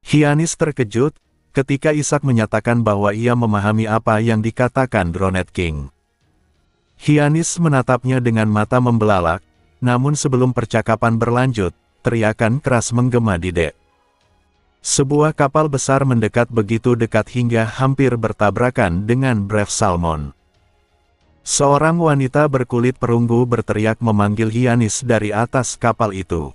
Hyanis terkejut ketika Ishak menyatakan bahwa ia memahami apa yang dikatakan Dronet King. Hyanis menatapnya dengan mata membelalak, namun sebelum percakapan berlanjut, teriakan keras menggema di dek. Sebuah kapal besar mendekat begitu dekat hingga hampir bertabrakan dengan Brave Salmon. Seorang wanita berkulit perunggu berteriak memanggil Hyanis dari atas kapal itu.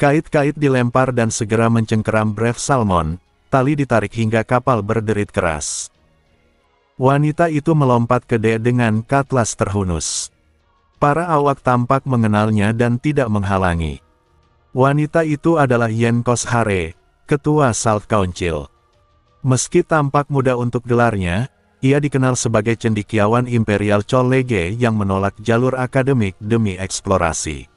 Kait-kait dilempar dan segera mencengkeram Brave Salmon, tali ditarik hingga kapal berderit keras. Wanita itu melompat ke dek dengan cutlass terhunus. Para awak tampak mengenalnya dan tidak menghalangi. Wanita itu adalah Yenkos Hare, Ketua Salt Council. Meski tampak muda untuk gelarnya, ia dikenal sebagai cendekiawan Imperial Chollege yang menolak jalur akademik demi eksplorasi.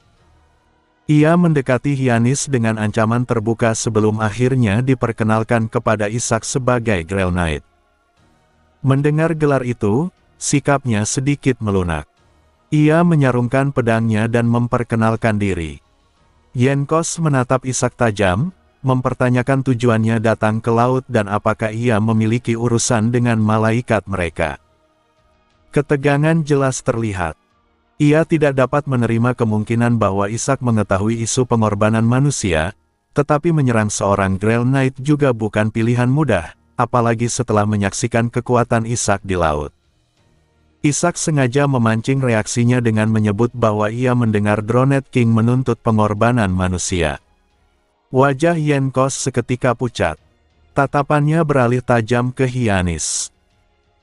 Ia mendekati Hyanis dengan ancaman terbuka sebelum akhirnya diperkenalkan kepada Ishak sebagai Grail Knight. Mendengar gelar itu, sikapnya sedikit melunak. Ia menyarungkan pedangnya dan memperkenalkan diri. Yenkos menatap Ishak tajam, mempertanyakan tujuannya datang ke laut dan apakah ia memiliki urusan dengan malaikat mereka. Ketegangan jelas terlihat. Ia tidak dapat menerima kemungkinan bahwa Ishak mengetahui isu pengorbanan manusia, tetapi menyerang seorang Grail Knight juga bukan pilihan mudah, apalagi setelah menyaksikan kekuatan Ishak di laut. Ishak sengaja memancing reaksinya dengan menyebut bahwa ia mendengar Dronet King menuntut pengorbanan manusia. Wajah Yenkos seketika pucat. Tatapannya beralih tajam ke Hyanis.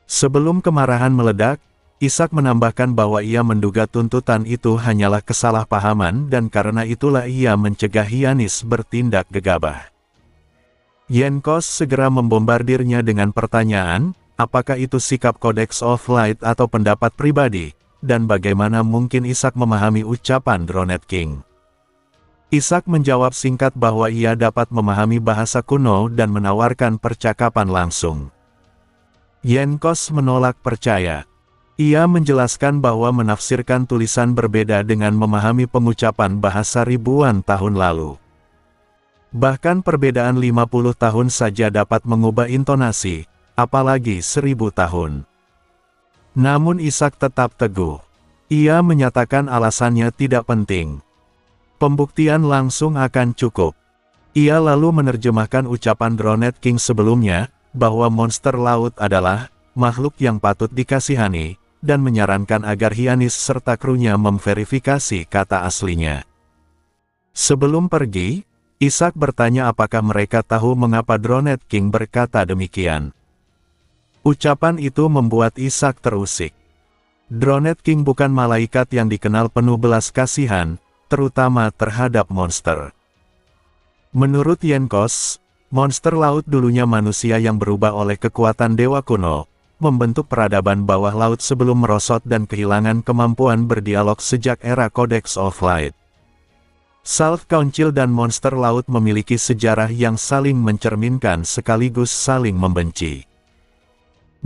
Sebelum kemarahan meledak, Ishak menambahkan bahwa ia menduga tuntutan itu hanyalah kesalahpahaman dan karena itulah ia mencegah Hyanis bertindak gegabah. Yenkos segera membombardirnya dengan pertanyaan, apakah itu sikap Codex of Light atau pendapat pribadi, dan bagaimana mungkin Ishak memahami ucapan Dronet King. Ishak menjawab singkat bahwa ia dapat memahami bahasa kuno dan menawarkan percakapan langsung. Yenkos menolak percaya. Ia menjelaskan bahwa menafsirkan tulisan berbeda dengan memahami pengucapan bahasa ribuan tahun lalu. Bahkan perbedaan 50 tahun saja dapat mengubah intonasi, apalagi 1000 tahun. Namun Ishak tetap teguh. Ia menyatakan alasannya tidak penting. Pembuktian langsung akan cukup. Ia lalu menerjemahkan ucapan Dronet King sebelumnya, bahwa monster laut adalah makhluk yang patut dikasihani, dan menyarankan agar Hyanis serta krunya memverifikasi kata aslinya. Sebelum pergi, Ishak bertanya apakah mereka tahu mengapa Dronet King berkata demikian. Ucapan itu membuat Ishak terusik. Dronet King bukan malaikat yang dikenal penuh belas kasihan, terutama terhadap monster. Menurut Yenkos, monster laut dulunya manusia yang berubah oleh kekuatan dewa kuno, membentuk peradaban bawah laut sebelum merosot dan kehilangan kemampuan berdialog sejak era Codex of Light. Salt Council dan monster laut memiliki sejarah yang saling mencerminkan sekaligus saling membenci.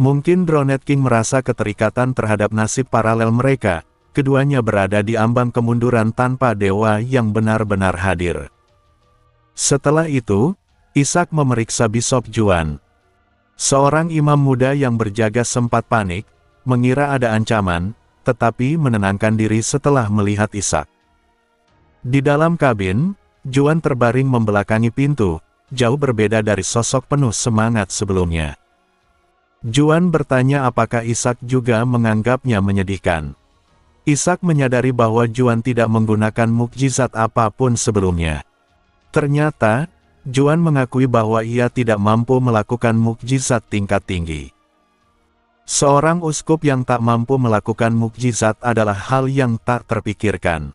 Mungkin Dronet King merasa keterikatan terhadap nasib paralel mereka, keduanya berada di ambang kemunduran tanpa dewa yang benar-benar hadir. Setelah itu, Ishak memeriksa Bishop Juan. Seorang imam muda yang berjaga sempat panik, mengira ada ancaman, tetapi menenangkan diri setelah melihat Ishak. Di dalam kabin, Juan terbaring membelakangi pintu, jauh berbeda dari sosok penuh semangat sebelumnya. Juan bertanya apakah Ishak juga menganggapnya menyedihkan. Ishak menyadari bahwa Juan tidak menggunakan mukjizat apapun sebelumnya. Ternyata, Juan mengakui bahwa ia tidak mampu melakukan mukjizat tingkat tinggi. Seorang uskup yang tak mampu melakukan mukjizat adalah hal yang tak terpikirkan.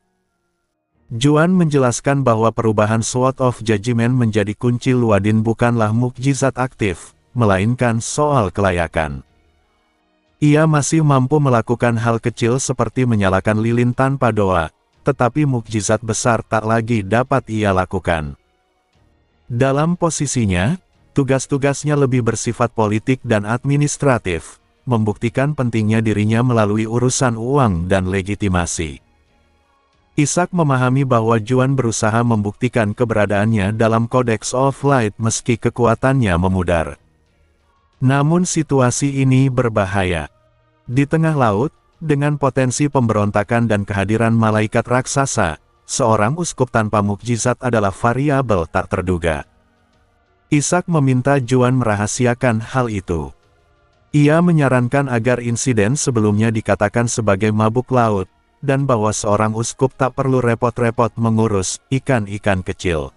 Juan menjelaskan bahwa perubahan Sword of Judgment menjadi kunci Luadin bukanlah mukjizat aktif, melainkan soal kelayakan. Ia masih mampu melakukan hal kecil seperti menyalakan lilin tanpa doa, tetapi mukjizat besar tak lagi dapat ia lakukan. Dalam posisinya, tugas-tugasnya lebih bersifat politik dan administratif, membuktikan pentingnya dirinya melalui urusan uang dan legitimasi. Ishak memahami bahwa Juan berusaha membuktikan keberadaannya dalam Codex of Light meski kekuatannya memudar. Namun situasi ini berbahaya. Di tengah laut, dengan potensi pemberontakan dan kehadiran malaikat raksasa, seorang uskup tanpa mukjizat adalah variabel tak terduga. Ishak meminta Juan merahasiakan hal itu. Ia menyarankan agar insiden sebelumnya dikatakan sebagai mabuk laut, dan bahwa seorang uskup tak perlu repot-repot mengurus ikan-ikan kecil.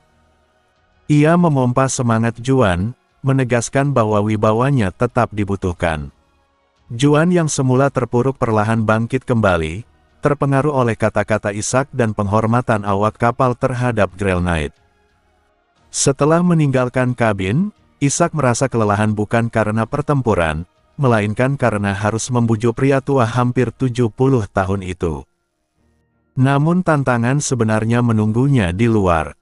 Ia memompa semangat Juan, menegaskan bahwa wibawanya tetap dibutuhkan. Juan yang semula terpuruk perlahan bangkit kembali, terpengaruh oleh kata-kata Ishak dan penghormatan awak kapal terhadap Grail Knight. Setelah meninggalkan kabin, Ishak merasa kelelahan bukan karena pertempuran, melainkan karena harus membujuk pria tua hampir 70 tahun itu. Namun tantangan sebenarnya menunggunya di luar.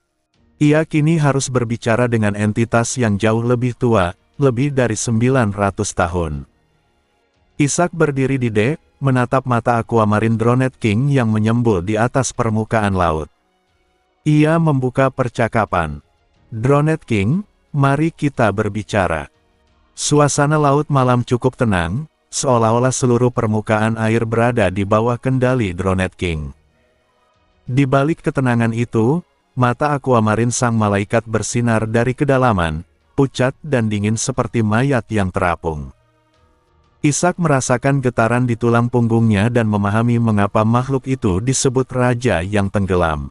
Ia kini harus berbicara dengan entitas yang jauh lebih tua, lebih dari 900 tahun. Ishak berdiri di dek, menatap mata Aquamarine Drowned King yang menyembul di atas permukaan laut. Ia membuka percakapan. Drowned King, mari kita berbicara. Suasana laut malam cukup tenang, seolah-olah seluruh permukaan air berada di bawah kendali Drowned King. Di balik ketenangan itu, mata Aquamarine sang malaikat bersinar dari kedalaman, pucat dan dingin seperti mayat yang terapung. Ishak merasakan getaran di tulang punggungnya dan memahami mengapa makhluk itu disebut raja yang tenggelam.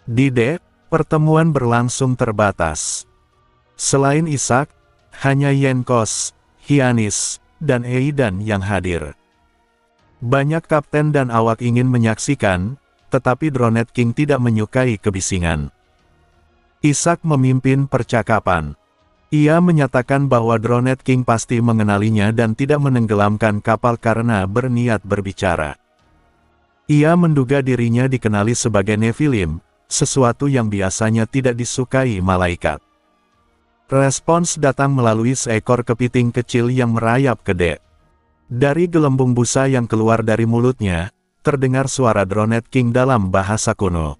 Di dek, pertemuan berlangsung terbatas. Selain Ishak, hanya Yenkos, Hyanis, dan Aidan yang hadir. Banyak kapten dan awak ingin menyaksikan, tetapi Drowned King tidak menyukai kebisingan. Ishak memimpin percakapan. Ia menyatakan bahwa Drowned King pasti mengenalinya dan tidak menenggelamkan kapal karena berniat berbicara. Ia menduga dirinya dikenali sebagai Nephilim, sesuatu yang biasanya tidak disukai malaikat. Respons datang melalui seekor kepiting kecil yang merayap ke dek. Dari gelembung busa yang keluar dari mulutnya, terdengar suara Drowned King dalam bahasa kuno.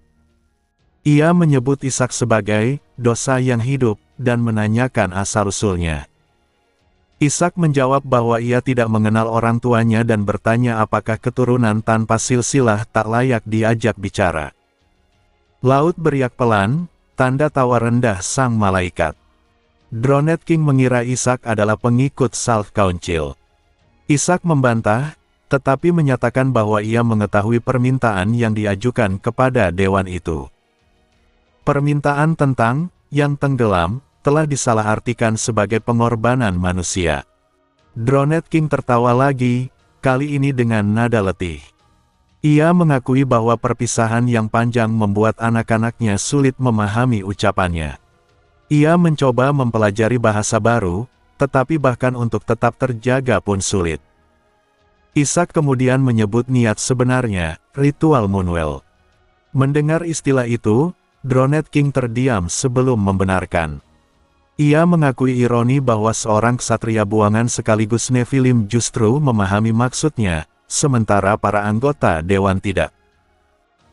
Ia menyebut Ishak sebagai dosa yang hidup dan menanyakan asal-usulnya. Ishak menjawab bahwa ia tidak mengenal orang tuanya dan bertanya apakah keturunan tanpa silsilah tak layak diajak bicara. Laut beriak pelan, tanda tawa rendah sang malaikat. Drowned King mengira Ishak adalah pengikut Salt Council. Ishak membantah, tetapi menyatakan bahwa ia mengetahui permintaan yang diajukan kepada dewan itu. Permintaan tentang yang tenggelam telah disalahartikan sebagai pengorbanan manusia. Drowned King tertawa lagi, kali ini dengan nada letih. Ia mengakui bahwa perpisahan yang panjang membuat anak-anaknya sulit memahami ucapannya. Ia mencoba mempelajari bahasa baru, tetapi bahkan untuk tetap terjaga pun sulit. Ishak kemudian menyebut niat sebenarnya, ritual Moonwell. Mendengar istilah itu, Drowned King terdiam sebelum membenarkan. Ia mengakui ironi bahwa seorang ksatria buangan sekaligus Nephilim justru memahami maksudnya, sementara para anggota dewan tidak.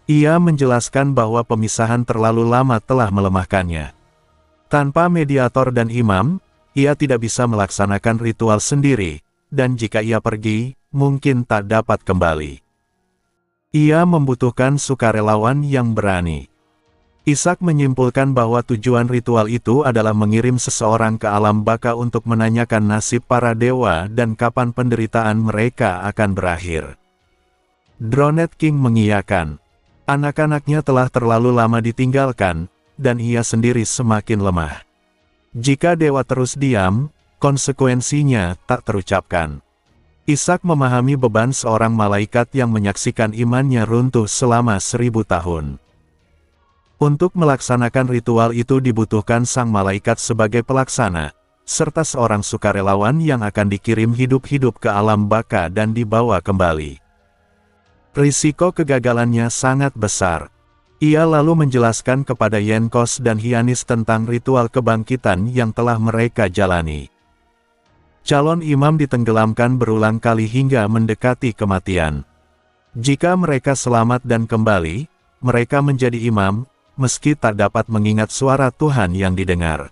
Ia menjelaskan bahwa pemisahan terlalu lama telah melemahkannya. Tanpa mediator dan imam, ia tidak bisa melaksanakan ritual sendiri, dan jika ia pergi, mungkin tak dapat kembali. Ia membutuhkan sukarelawan yang berani. Ishak menyimpulkan bahwa tujuan ritual itu adalah mengirim seseorang ke alam baka untuk menanyakan nasib para dewa dan kapan penderitaan mereka akan berakhir. Drowned King mengiyakan. Anak-anaknya telah terlalu lama ditinggalkan, dan ia sendiri semakin lemah. Jika dewa terus diam, konsekuensinya tak terucapkan. Ishak memahami beban seorang malaikat yang menyaksikan imannya runtuh selama 1000 tahun. Untuk melaksanakan ritual itu dibutuhkan sang malaikat sebagai pelaksana, serta seorang sukarelawan yang akan dikirim hidup-hidup ke alam baka dan dibawa kembali. Risiko kegagalannya sangat besar. Ia lalu menjelaskan kepada Yenkos dan Hyanis tentang ritual kebangkitan yang telah mereka jalani. Calon imam ditenggelamkan berulang kali hingga mendekati kematian. Jika mereka selamat dan kembali, mereka menjadi imam, meski tak dapat mengingat suara Tuhan yang didengar.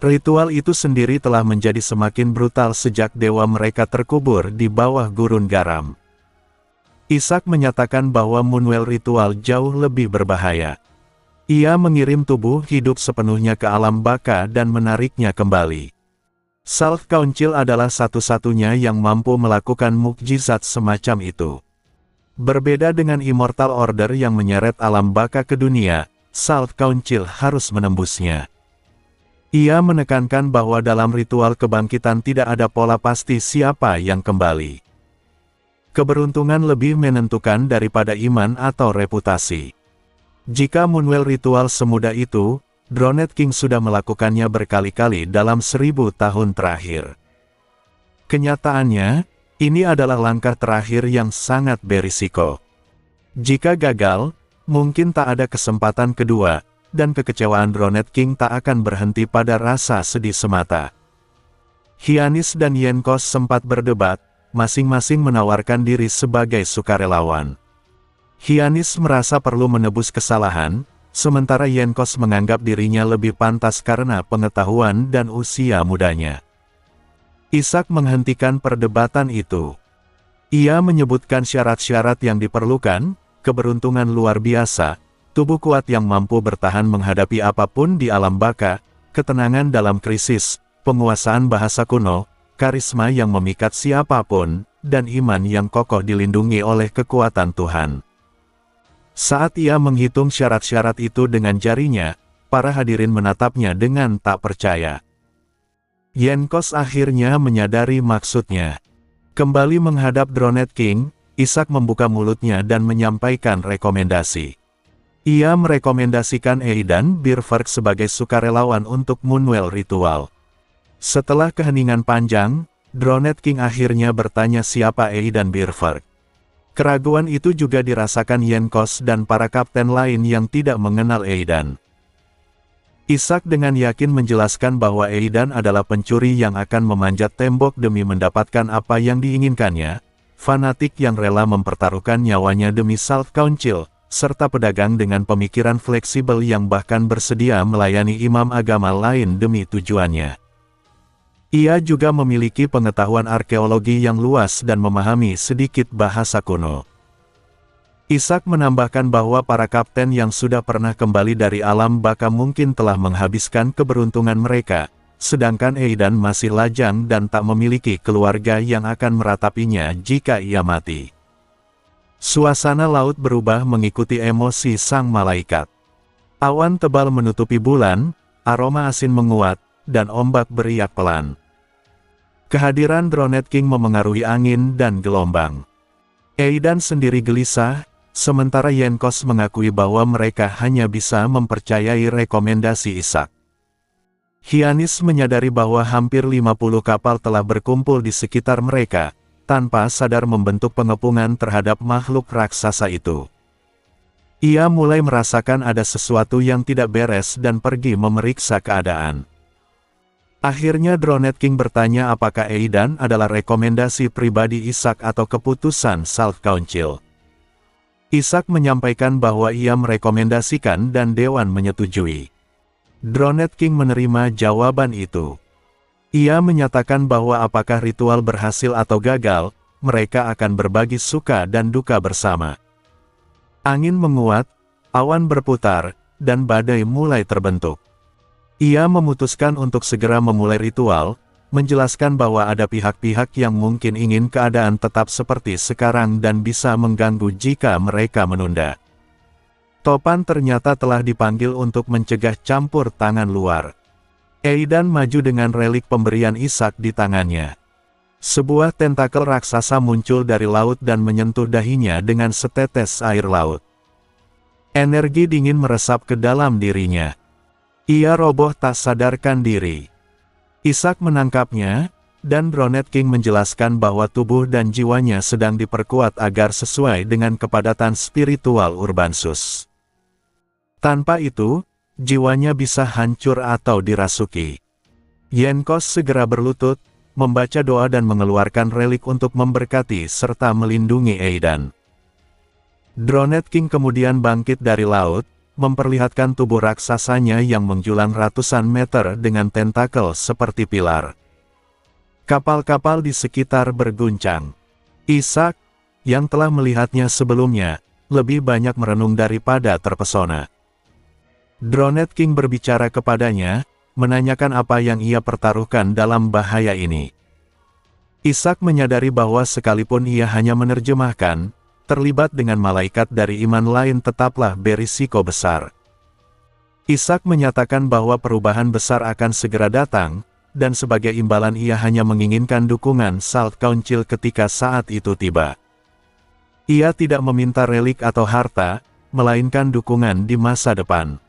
Ritual itu sendiri telah menjadi semakin brutal sejak dewa mereka terkubur di bawah gurun garam. Ishak menyatakan bahwa Moonwell ritual jauh lebih berbahaya. Ia mengirim tubuh hidup sepenuhnya ke alam baka dan menariknya kembali. Salt Council adalah satu-satunya yang mampu melakukan mukjizat semacam itu. Berbeda dengan Immortal Order yang menyeret alam baka ke dunia, Salt Council harus menembusnya. Ia menekankan bahwa dalam ritual kebangkitan tidak ada pola pasti siapa yang kembali. Keberuntungan lebih menentukan daripada iman atau reputasi. Jika Moonwell ritual semudah itu, Drowned King sudah melakukannya berkali-kali dalam 1000 tahun terakhir. Kenyataannya, ini adalah langkah terakhir yang sangat berisiko. Jika gagal, mungkin tak ada kesempatan kedua, dan kekecewaan Drowned King tak akan berhenti pada rasa sedih semata. Hyanis dan Yenkos sempat berdebat, masing-masing menawarkan diri sebagai sukarelawan. Hyanis merasa perlu menebus kesalahan, sementara Yenkos menganggap dirinya lebih pantas karena pengetahuan dan usia mudanya. Ishak menghentikan perdebatan itu. Ia menyebutkan syarat-syarat yang diperlukan, keberuntungan luar biasa, tubuh kuat yang mampu bertahan menghadapi apapun di alam baka, ketenangan dalam krisis, penguasaan bahasa kuno, karisma yang memikat siapapun, dan iman yang kokoh dilindungi oleh kekuatan Tuhan. Saat ia menghitung syarat-syarat itu dengan jarinya, para hadirin menatapnya dengan tak percaya. Yenkos akhirnya menyadari maksudnya. Kembali menghadap Drowned King, Ishak membuka mulutnya dan menyampaikan rekomendasi. Ia merekomendasikan Aidan Bierverk sebagai sukarelawan untuk Moonwell ritual. Setelah keheningan panjang, Drowned King akhirnya bertanya siapa Aidan Bierverk. Keraguan itu juga dirasakan Yenkos dan para kapten lain yang tidak mengenal Aidan. Ishak dengan yakin menjelaskan bahwa Aidan adalah pencuri yang akan memanjat tembok demi mendapatkan apa yang diinginkannya, fanatik yang rela mempertaruhkan nyawanya demi Salt Council, serta pedagang dengan pemikiran fleksibel yang bahkan bersedia melayani imam agama lain demi tujuannya. Ia juga memiliki pengetahuan arkeologi yang luas dan memahami sedikit bahasa kuno. Ishak menambahkan bahwa para kapten yang sudah pernah kembali dari alam baka mungkin telah menghabiskan keberuntungan mereka, sedangkan Aidan masih lajang dan tak memiliki keluarga yang akan meratapinya jika ia mati. Suasana laut berubah mengikuti emosi sang malaikat. Awan tebal menutupi bulan, aroma asin menguat, dan ombak beriak pelan. Kehadiran Drowned King memengaruhi angin dan gelombang. Aidan sendiri gelisah, sementara Yenkos mengakui bahwa mereka hanya bisa mempercayai rekomendasi Ishak. Hyanis menyadari bahwa hampir 50 kapal telah berkumpul di sekitar mereka, tanpa sadar membentuk pengepungan terhadap makhluk raksasa itu. Ia mulai merasakan ada sesuatu yang tidak beres dan pergi memeriksa keadaan. Akhirnya Drowned King bertanya apakah Aidan adalah rekomendasi pribadi Ishak atau keputusan Salt Council. Ishak menyampaikan bahwa ia merekomendasikan dan Dewan menyetujui. Drowned King menerima jawaban itu. Ia menyatakan bahwa apakah ritual berhasil atau gagal, mereka akan berbagi suka dan duka bersama. Angin menguat, awan berputar, dan badai mulai terbentuk. Ia memutuskan untuk segera memulai ritual, menjelaskan bahwa ada pihak-pihak yang mungkin ingin keadaan tetap seperti sekarang dan bisa mengganggu jika mereka menunda. Topan ternyata telah dipanggil untuk mencegah campur tangan luar. Aidan maju dengan relik pemberian Ishak di tangannya. Sebuah tentakel raksasa muncul dari laut dan menyentuh dahinya dengan setetes air laut. Energi dingin meresap ke dalam dirinya. Ia roboh tak sadarkan diri. Ishak menangkapnya, dan Drowned King menjelaskan bahwa tubuh dan jiwanya sedang diperkuat agar sesuai dengan kepadatan spiritual Urbansus. Tanpa itu, jiwanya bisa hancur atau dirasuki. Yenkos segera berlutut, membaca doa dan mengeluarkan relik untuk memberkati serta melindungi Aidan. Dronet King kemudian bangkit dari laut, memperlihatkan tubuh raksasanya yang menjulang ratusan meter dengan tentakel seperti pilar. Kapal-kapal di sekitar berguncang. Ishak, yang telah melihatnya sebelumnya, lebih banyak merenung daripada terpesona. Dronet King berbicara kepadanya, menanyakan apa yang ia pertaruhkan dalam bahaya ini. Ishak menyadari bahwa sekalipun ia hanya menerjemahkan, terlibat dengan malaikat dari iman lain tetaplah berisiko besar. Ishak menyatakan bahwa perubahan besar akan segera datang, dan sebagai imbalan ia hanya menginginkan dukungan Salt Council ketika saat itu tiba. Ia tidak meminta relik atau harta, melainkan dukungan di masa depan.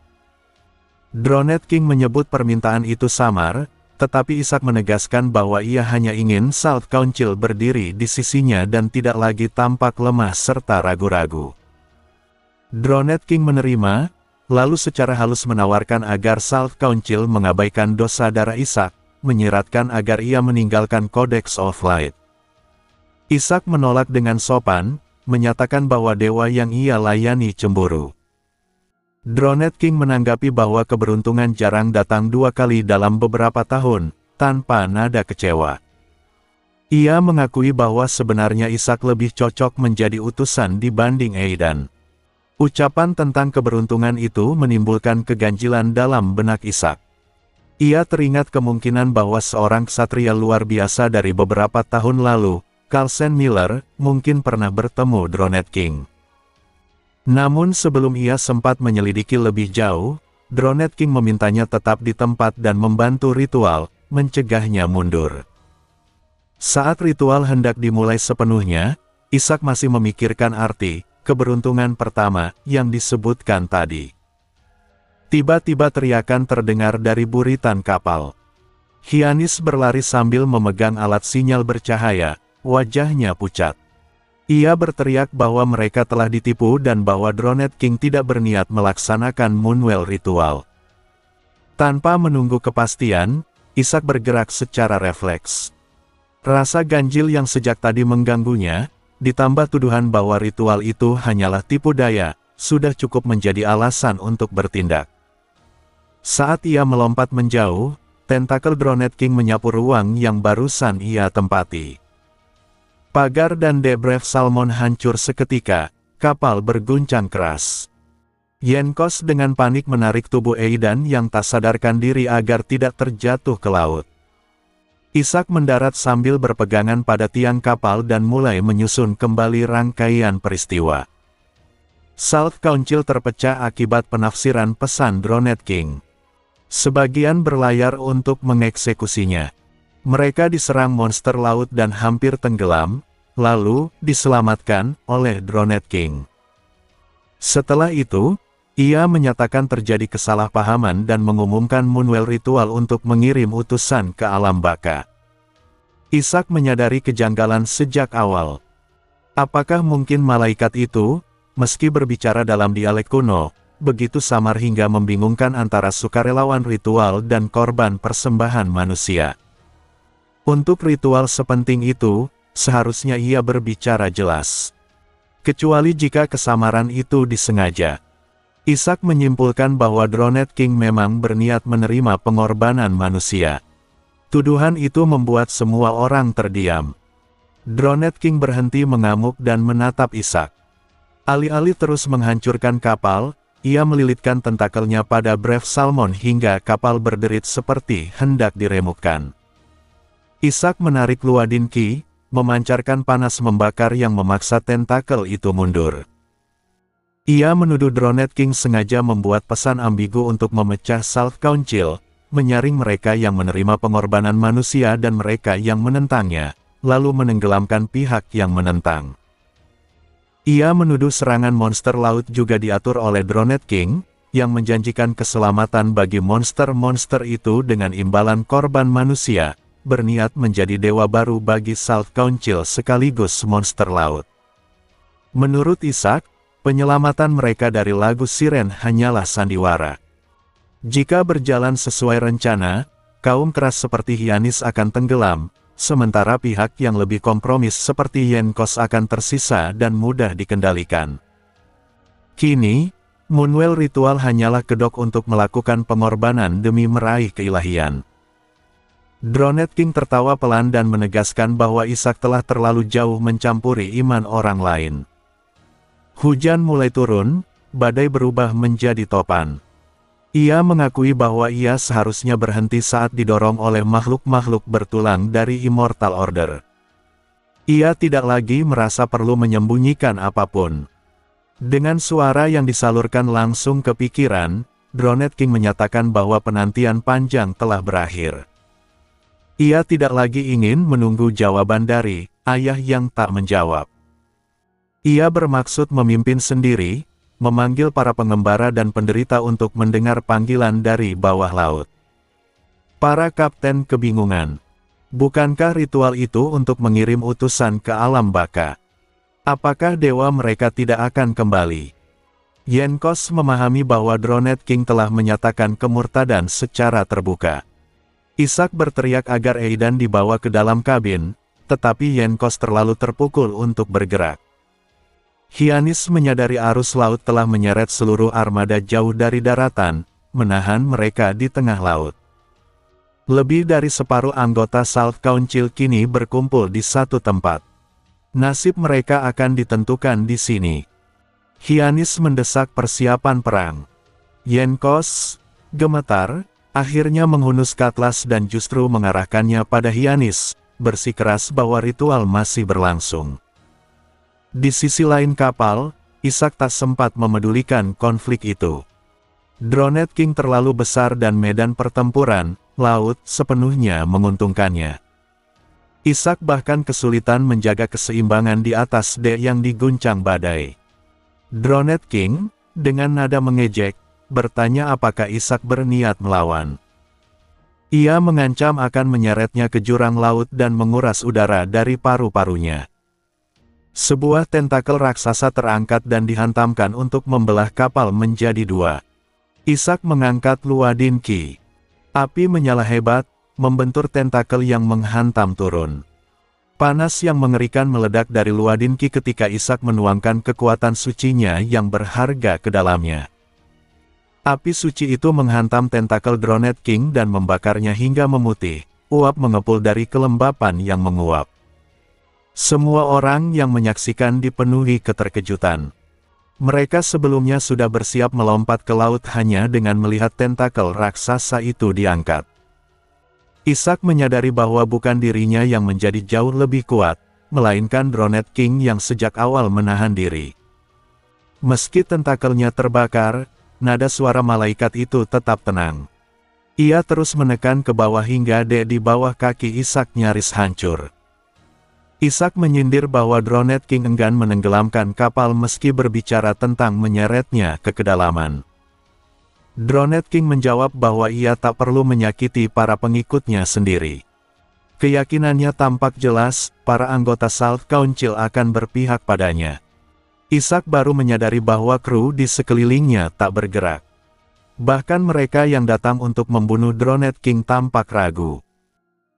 Dronet King menyebut permintaan itu samar, tetapi Ishak menegaskan bahwa ia hanya ingin Salt Council berdiri di sisinya dan tidak lagi tampak lemah serta ragu-ragu. Dronet King menerima, lalu secara halus menawarkan agar Salt Council mengabaikan dosa darah Ishak, menyiratkan agar ia meninggalkan Codex of Light. Ishak menolak dengan sopan, menyatakan bahwa dewa yang ia layani cemburu. Dronet King menanggapi bahwa keberuntungan jarang datang 2 kali dalam beberapa tahun, tanpa nada kecewa. Ia mengakui bahwa sebenarnya Ishak lebih cocok menjadi utusan dibanding Aidan. Ucapan tentang keberuntungan itu menimbulkan keganjilan dalam benak Ishak. Ia teringat kemungkinan bahwa seorang ksatria luar biasa dari beberapa tahun lalu, Carlsen Miller, mungkin pernah bertemu Dronet King. Namun sebelum ia sempat menyelidiki lebih jauh, Dronet King memintanya tetap di tempat dan membantu ritual, mencegahnya mundur. Saat ritual hendak dimulai sepenuhnya, Ishak masih memikirkan arti keberuntungan pertama yang disebutkan tadi. Tiba-tiba teriakan terdengar dari buritan kapal. Hyanis berlari sambil memegang alat sinyal bercahaya, wajahnya pucat. Ia berteriak bahwa mereka telah ditipu dan bahwa Dronet King tidak berniat melaksanakan Moonwell ritual. Tanpa menunggu kepastian, Ishak bergerak secara refleks. Rasa ganjil yang sejak tadi mengganggunya, ditambah tuduhan bahwa ritual itu hanyalah tipu daya, sudah cukup menjadi alasan untuk bertindak. Saat ia melompat menjauh, tentakel Dronet King menyapu ruang yang barusan ia tempati. Pagar dan debref Salmon hancur seketika, kapal berguncang keras. Yenkos dengan panik menarik tubuh Aidan yang tak sadarkan diri agar tidak terjatuh ke laut. Ishak mendarat sambil berpegangan pada tiang kapal dan mulai menyusun kembali rangkaian peristiwa. Salt Council terpecah akibat penafsiran pesan Dronet King. Sebagian berlayar untuk mengeksekusinya. Mereka diserang monster laut dan hampir tenggelam, lalu diselamatkan oleh Dronet King. Setelah itu, ia menyatakan terjadi kesalahpahaman dan mengumumkan Moonwell ritual untuk mengirim utusan ke alam baka. Ishak menyadari kejanggalan sejak awal. Apakah mungkin malaikat itu, meski berbicara dalam dialek kuno, begitu samar hingga membingungkan antara sukarelawan ritual dan korban persembahan manusia? Untuk ritual sepenting itu, seharusnya ia berbicara jelas. Kecuali jika kesamaran itu disengaja. Ishak menyimpulkan bahwa Dronet King memang berniat menerima pengorbanan manusia. Tuduhan itu membuat semua orang terdiam. Dronet King berhenti mengamuk dan menatap Ishak. Alih-alih terus menghancurkan kapal, ia melilitkan tentakelnya pada Brave Salmon hingga kapal berderit seperti hendak diremukkan. Ishak menarik Luadin Ki, memancarkan panas membakar yang memaksa tentakel itu mundur. Ia menuduh Dronet King sengaja membuat pesan ambigu untuk memecah Salt Council, menyaring mereka yang menerima pengorbanan manusia dan mereka yang menentangnya, lalu menenggelamkan pihak yang menentang. Ia menuduh serangan monster laut juga diatur oleh Dronet King, yang menjanjikan keselamatan bagi monster-monster itu dengan imbalan korban manusia, berniat menjadi dewa baru bagi Salt Council sekaligus monster laut. Menurut Ishak, penyelamatan mereka dari lagu Siren hanyalah sandiwara. Jika berjalan sesuai rencana, kaum keras seperti Hyanis akan tenggelam, sementara pihak yang lebih kompromis seperti Yenkos akan tersisa dan mudah dikendalikan. Kini, Moonwell ritual hanyalah kedok untuk melakukan pengorbanan demi meraih keilahian. Dronet King tertawa pelan dan menegaskan bahwa Ishak telah terlalu jauh mencampuri iman orang lain. Hujan mulai turun, badai berubah menjadi topan. Ia mengakui bahwa ia seharusnya berhenti saat didorong oleh makhluk-makhluk bertulang dari Immortal Order. Ia tidak lagi merasa perlu menyembunyikan apapun. Dengan suara yang disalurkan langsung ke pikiran, Dronet King menyatakan bahwa penantian panjang telah berakhir. Ia tidak lagi ingin menunggu jawaban dari ayah yang tak menjawab. Ia bermaksud memimpin sendiri, memanggil para pengembara dan penderita untuk mendengar panggilan dari bawah laut. Para kapten kebingungan. Bukankah ritual itu untuk mengirim utusan ke alam baka? Apakah dewa mereka tidak akan kembali? Yenkos memahami bahwa Dronet King telah menyatakan kemurtadan secara terbuka. Ishak berteriak agar Aidan dibawa ke dalam kabin, tetapi Yenkos terlalu terpukul untuk bergerak. Hyanis menyadari arus laut telah menyeret seluruh armada jauh dari daratan, menahan mereka di tengah laut. Lebih dari separuh anggota Salt Council kini berkumpul di satu tempat. Nasib mereka akan ditentukan di sini. Hyanis mendesak persiapan perang. Yenkos gemetar, akhirnya menghunus Cutlass dan justru mengarahkannya pada Hyanis, bersikeras bahwa ritual masih berlangsung. Di sisi lain kapal, Ishak tak sempat memedulikan konflik itu. Dronet King terlalu besar dan medan pertempuran, laut, sepenuhnya menguntungkannya. Ishak bahkan kesulitan menjaga keseimbangan di atas dek yang diguncang badai. Dronet King, dengan nada mengejek, bertanya apakah Ishak berniat melawan. Ia mengancam akan menyeretnya ke jurang laut dan menguras udara dari paru-parunya. Sebuah tentakel raksasa terangkat dan dihantamkan untuk membelah kapal menjadi dua. Ishak mengangkat Luadinki. Api menyala hebat, membentur tentakel yang menghantam turun. Panas yang mengerikan meledak dari Luadinki ketika Ishak menuangkan kekuatan sucinya yang berharga ke dalamnya. Api suci itu menghantam tentakel Dronet King dan membakarnya hingga memutih, uap mengepul dari kelembapan yang menguap. Semua orang yang menyaksikan dipenuhi keterkejutan. Mereka sebelumnya sudah bersiap melompat ke laut hanya dengan melihat tentakel raksasa itu diangkat. Ishak menyadari bahwa bukan dirinya yang menjadi jauh lebih kuat, melainkan Dronet King yang sejak awal menahan diri. Meski tentakelnya terbakar, nada suara malaikat itu tetap tenang. Ia terus menekan ke bawah hingga di bawah kaki Ishak nyaris hancur. Ishak menyindir bahwa Dronet King enggan menenggelamkan kapal meski berbicara tentang menyeretnya ke kedalaman. Dronet King menjawab bahwa ia tak perlu menyakiti para pengikutnya sendiri. Keyakinannya tampak jelas, para anggota Salt Council akan berpihak padanya. Ishak baru menyadari bahwa kru di sekelilingnya tak bergerak. Bahkan mereka yang datang untuk membunuh Dronet King tampak ragu.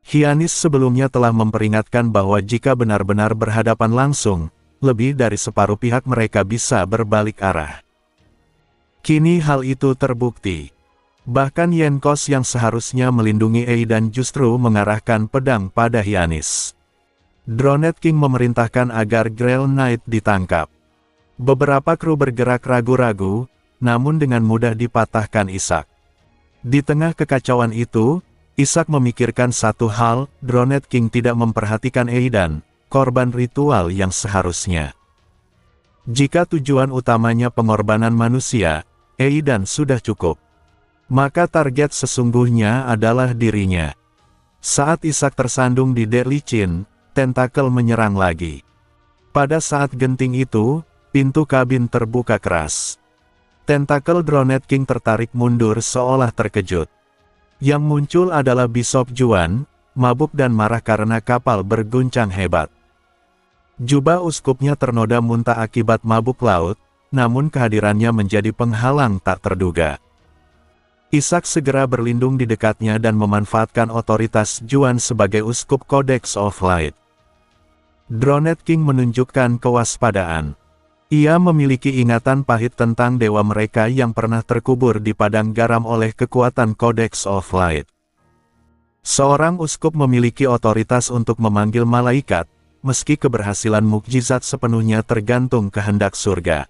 Hyanis sebelumnya telah memperingatkan bahwa jika benar-benar berhadapan langsung, lebih dari separuh pihak mereka bisa berbalik arah. Kini hal itu terbukti. Bahkan Yenkos yang seharusnya melindungi Aidan justru mengarahkan pedang pada Hyanis. Dronet King memerintahkan agar Grail Knight ditangkap. Beberapa kru bergerak ragu-ragu, namun dengan mudah dipatahkan Ishak. Di tengah kekacauan itu, Ishak memikirkan satu hal, Dronet King tidak memperhatikan Aidan, korban ritual yang seharusnya. Jika tujuan utamanya pengorbanan manusia, Aidan sudah cukup. Maka target sesungguhnya adalah dirinya. Saat Ishak tersandung di dek licin, tentakel menyerang lagi. Pada saat genting itu, pintu kabin terbuka keras. Tentakel Dronet King tertarik mundur seolah terkejut. Yang muncul adalah Bishop Juan, mabuk dan marah karena kapal berguncang hebat. Jubah uskupnya ternoda muntah akibat mabuk laut, namun kehadirannya menjadi penghalang tak terduga. Ishak segera berlindung di dekatnya dan memanfaatkan otoritas Juan sebagai uskup Codex of Light. Dronet King menunjukkan kewaspadaan. Ia memiliki ingatan pahit tentang dewa mereka yang pernah terkubur di padang garam oleh kekuatan Codex of Light. Seorang uskup memiliki otoritas untuk memanggil malaikat, meski keberhasilan mukjizat sepenuhnya tergantung kehendak surga.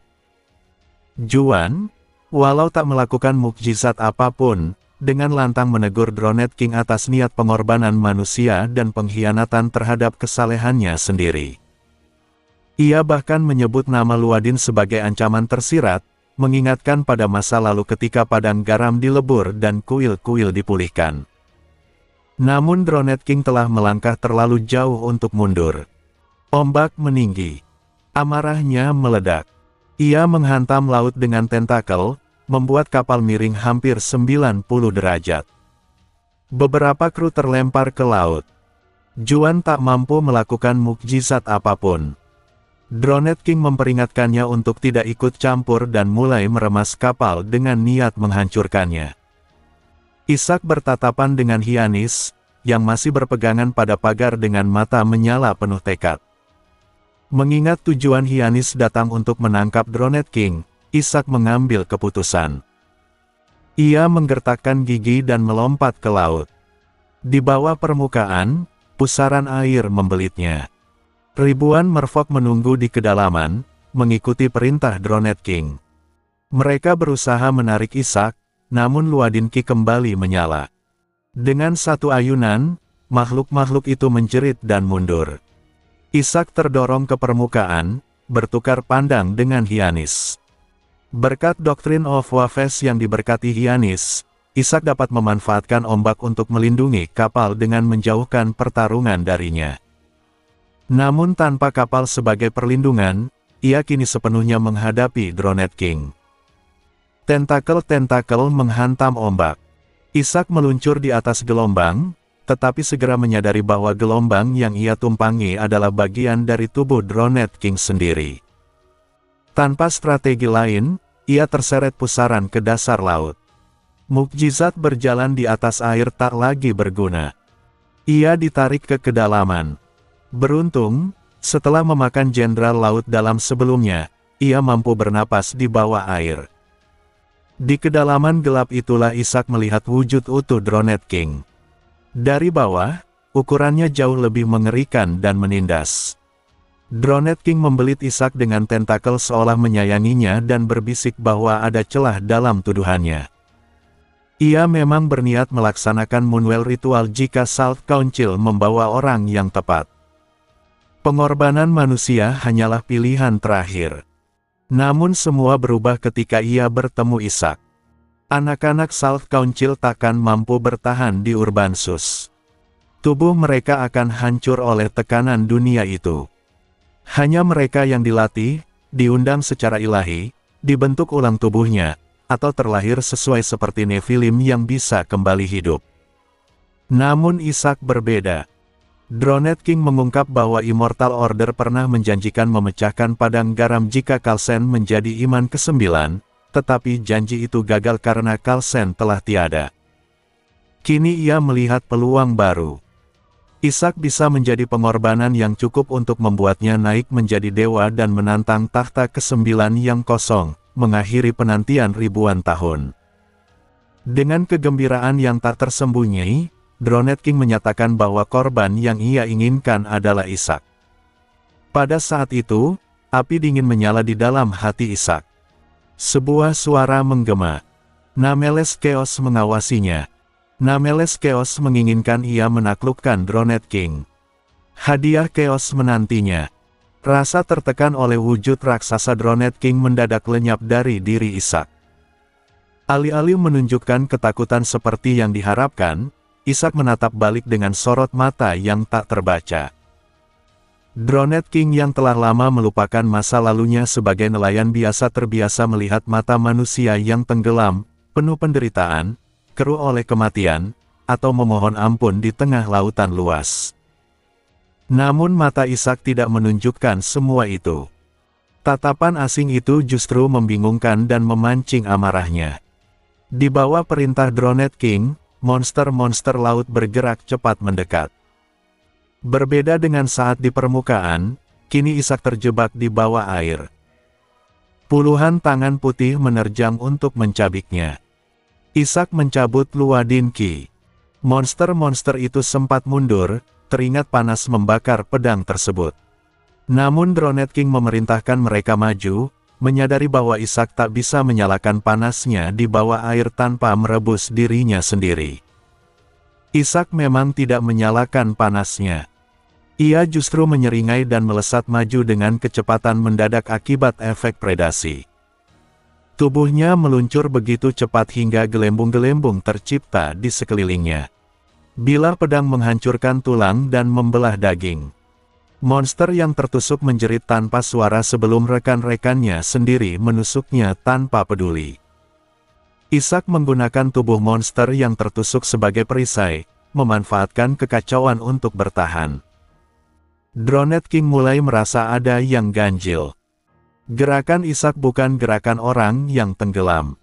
Juan, walau tak melakukan mukjizat apapun, dengan lantang menegur Dronet King atas niat pengorbanan manusia dan pengkhianatan terhadap kesalehannya sendiri. Ia bahkan menyebut nama Luadin sebagai ancaman tersirat, mengingatkan pada masa lalu ketika padang garam dilebur dan kuil-kuil dipulihkan. Namun Dronet King telah melangkah terlalu jauh untuk mundur. Ombak meninggi. Amarahnya meledak. Ia menghantam laut dengan tentakel, membuat kapal miring hampir 90 derajat. Beberapa kru terlempar ke laut. Juan tak mampu melakukan mukjizat apapun. Dronet King memperingatkannya untuk tidak ikut campur dan mulai meremas kapal dengan niat menghancurkannya. Ishak bertatapan dengan Hyanis, yang masih berpegangan pada pagar dengan mata menyala penuh tekad. Mengingat tujuan Hyanis datang untuk menangkap Dronet King, Ishak mengambil keputusan. Ia menggertakkan gigi dan melompat ke laut. Di bawah permukaan, pusaran air membelitnya. Ribuan merfolk menunggu di kedalaman, mengikuti perintah Dronet King. Mereka berusaha menarik Ishak, namun Luadin Ki kembali menyala. Dengan satu ayunan, makhluk-makhluk itu menjerit dan mundur. Ishak terdorong ke permukaan, bertukar pandang dengan Hyanis. Berkat doktrin of Wafes yang diberkati Hyanis, Ishak dapat memanfaatkan ombak untuk melindungi kapal dengan menjauhkan pertarungan darinya. Namun tanpa kapal sebagai perlindungan, ia kini sepenuhnya menghadapi Dronet King. Tentakel-tentakel menghantam ombak. Ishak meluncur di atas gelombang, tetapi segera menyadari bahwa gelombang yang ia tumpangi adalah bagian dari tubuh Dronet King sendiri. Tanpa strategi lain, ia terseret pusaran ke dasar laut. Mukjizat berjalan di atas air tak lagi berguna. Ia ditarik ke kedalaman. Beruntung, setelah memakan jenderal laut dalam sebelumnya, ia mampu bernapas di bawah air. Di kedalaman gelap itulah Ishak melihat wujud utuh Dronet King. Dari bawah, ukurannya jauh lebih mengerikan dan menindas. Dronet King membelit Ishak dengan tentakel seolah menyayanginya dan berbisik bahwa ada celah dalam tuduhannya. Ia memang berniat melaksanakan Moonwell ritual jika Salt Council membawa orang yang tepat. Pengorbanan manusia hanyalah pilihan terakhir. Namun semua berubah ketika ia bertemu Ishak. Anak-anak Salt Council takkan mampu bertahan di Urbansus. Tubuh mereka akan hancur oleh tekanan dunia itu. Hanya mereka yang dilatih, diundang secara ilahi, dibentuk ulang tubuhnya, atau terlahir sesuai seperti Nephilim yang bisa kembali hidup. Namun Ishak berbeda. Dronet King mengungkap bahwa Immortal Order pernah menjanjikan memecahkan padang garam jika Kalsen menjadi iman ke-9, tetapi janji itu gagal karena Kalsen telah tiada. Kini ia melihat peluang baru. Ishak bisa menjadi pengorbanan yang cukup untuk membuatnya naik menjadi dewa dan menantang tahta ke-9 yang kosong, mengakhiri penantian ribuan tahun. Dengan kegembiraan yang tak tersembunyi, Dronet King menyatakan bahwa korban yang ia inginkan adalah Ishak. Pada saat itu, api dingin menyala di dalam hati Ishak. Sebuah suara menggema. Nameles Chaos mengawasinya. Nameles Chaos menginginkan ia menaklukkan Dronet King. Hadiah Chaos menantinya. Rasa tertekan oleh wujud raksasa Dronet King mendadak lenyap dari diri Ishak. Alih-alih menunjukkan ketakutan seperti yang diharapkan, Ishak menatap balik dengan sorot mata yang tak terbaca. Dronet King yang telah lama melupakan masa lalunya sebagai nelayan biasa terbiasa melihat mata manusia yang tenggelam, penuh penderitaan, keruh oleh kematian, atau memohon ampun di tengah lautan luas. Namun mata Ishak tidak menunjukkan semua itu. Tatapan asing itu justru membingungkan dan memancing amarahnya. Di bawah perintah Dronet King, monster-monster laut bergerak cepat mendekat. Berbeda dengan saat di permukaan, kini Ishak terjebak di bawah air. Puluhan tangan putih menerjang untuk mencabiknya. Ishak mencabut Luadin Ki. Monster-monster itu sempat mundur, teringat panas membakar pedang tersebut. Namun Dronet King memerintahkan mereka maju, menyadari bahwa Ishak tak bisa menyalakan panasnya di bawah air tanpa merebus dirinya sendiri. Ishak memang tidak menyalakan panasnya. Ia justru menyeringai dan melesat maju dengan kecepatan mendadak akibat efek predasi. Tubuhnya meluncur begitu cepat hingga gelembung-gelembung tercipta di sekelilingnya. Bilah pedang menghancurkan tulang dan membelah daging. Monster yang tertusuk menjerit tanpa suara sebelum rekan-rekannya sendiri menusuknya tanpa peduli. Ishak menggunakan tubuh monster yang tertusuk sebagai perisai, memanfaatkan kekacauan untuk bertahan. Dronet King mulai merasa ada yang ganjil. Gerakan Ishak bukan gerakan orang yang tenggelam.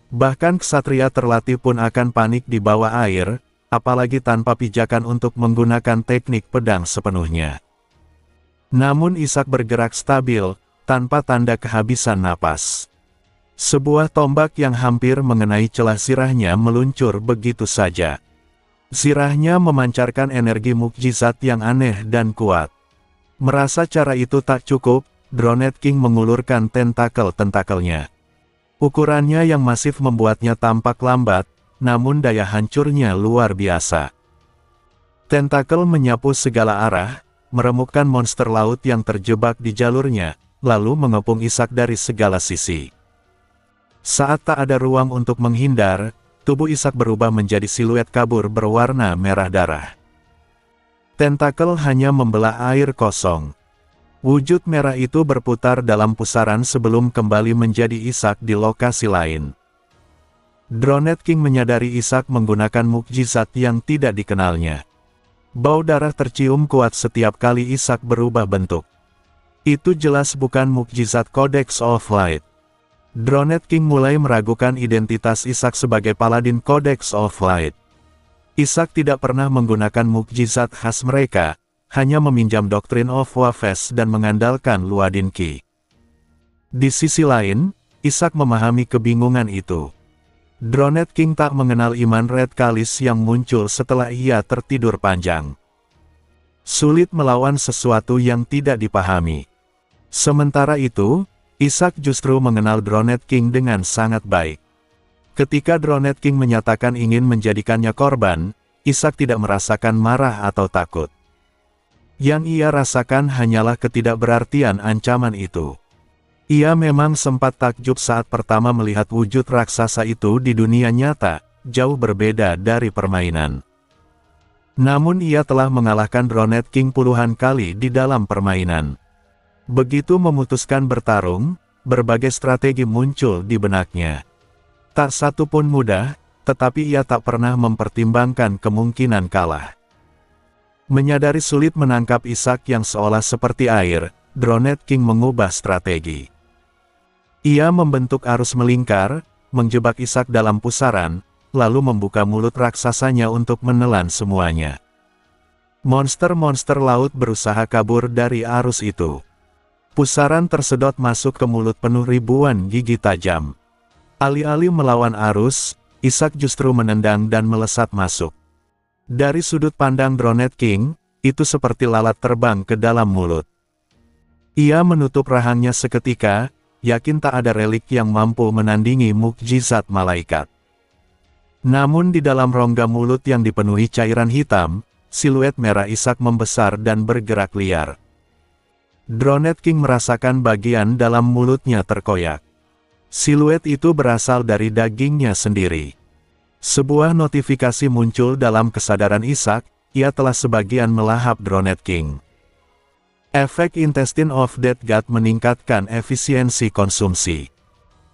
Bahkan ksatria terlatih pun akan panik di bawah air, apalagi tanpa pijakan untuk menggunakan teknik pedang sepenuhnya. Namun Ishak bergerak stabil, tanpa tanda kehabisan napas. Sebuah tombak yang hampir mengenai celah sirahnya meluncur begitu saja. Sirahnya memancarkan energi mukjizat yang aneh dan kuat. Merasa cara itu tak cukup, Dronet King mengulurkan tentakel-tentakelnya. Ukurannya yang masif membuatnya tampak lambat, namun daya hancurnya luar biasa. Tentakel menyapu segala arah, meremukkan monster laut yang terjebak di jalurnya, lalu mengepung Ishak dari segala sisi. Saat tak ada ruang untuk menghindar, tubuh Ishak berubah menjadi siluet kabur berwarna merah darah. Tentakel hanya membelah air kosong. Wujud merah itu berputar dalam pusaran sebelum kembali menjadi Ishak di lokasi lain. Dronet King menyadari Ishak menggunakan mukjizat yang tidak dikenalnya. Bau darah tercium kuat setiap kali Ishak berubah bentuk. Itu jelas bukan mukjizat Codex of Light. Dronet King mulai meragukan identitas Ishak sebagai paladin Codex of Light. Ishak tidak pernah menggunakan mukjizat khas mereka, hanya meminjam doktrin of Wafes dan mengandalkan Luadin Ki. Di sisi lain, Ishak memahami kebingungan itu. Dronet King tak mengenal iman Red Kalis yang muncul setelah ia tertidur panjang. Sulit melawan sesuatu yang tidak dipahami. Sementara itu, Ishak justru mengenal Dronet King dengan sangat baik. Ketika Dronet King menyatakan ingin menjadikannya korban, Ishak tidak merasakan marah atau takut. Yang ia rasakan hanyalah ketidakberartian ancaman itu. Ia memang sempat takjub saat pertama melihat wujud raksasa itu di dunia nyata, jauh berbeda dari permainan. Namun ia telah mengalahkan Dronet King puluhan kali di dalam permainan. Begitu memutuskan bertarung, berbagai strategi muncul di benaknya. Tak satu pun mudah, tetapi ia tak pernah mempertimbangkan kemungkinan kalah. Menyadari sulit menangkap Ishak yang seolah seperti air, Dronet King mengubah strategi. Ia membentuk arus melingkar, menjebak Ishak dalam pusaran, lalu membuka mulut raksasanya untuk menelan semuanya. Monster-monster laut berusaha kabur dari arus itu. Pusaran tersedot masuk ke mulut penuh ribuan gigi tajam. Alih-alih melawan arus, Ishak justru menendang dan melesat masuk. Dari sudut pandang Dronet King, itu seperti lalat terbang ke dalam mulut. Ia menutup rahangnya seketika, yakin tak ada relik yang mampu menandingi mukjizat malaikat. Namun di dalam rongga mulut yang dipenuhi cairan hitam, siluet merah Ishak membesar dan bergerak liar. Dronet King merasakan bagian dalam mulutnya terkoyak. Siluet itu berasal dari dagingnya sendiri. Sebuah notifikasi muncul dalam kesadaran Ishak, ia telah sebagian melahap Dronet King. Efek Intestine of Death God meningkatkan efisiensi konsumsi.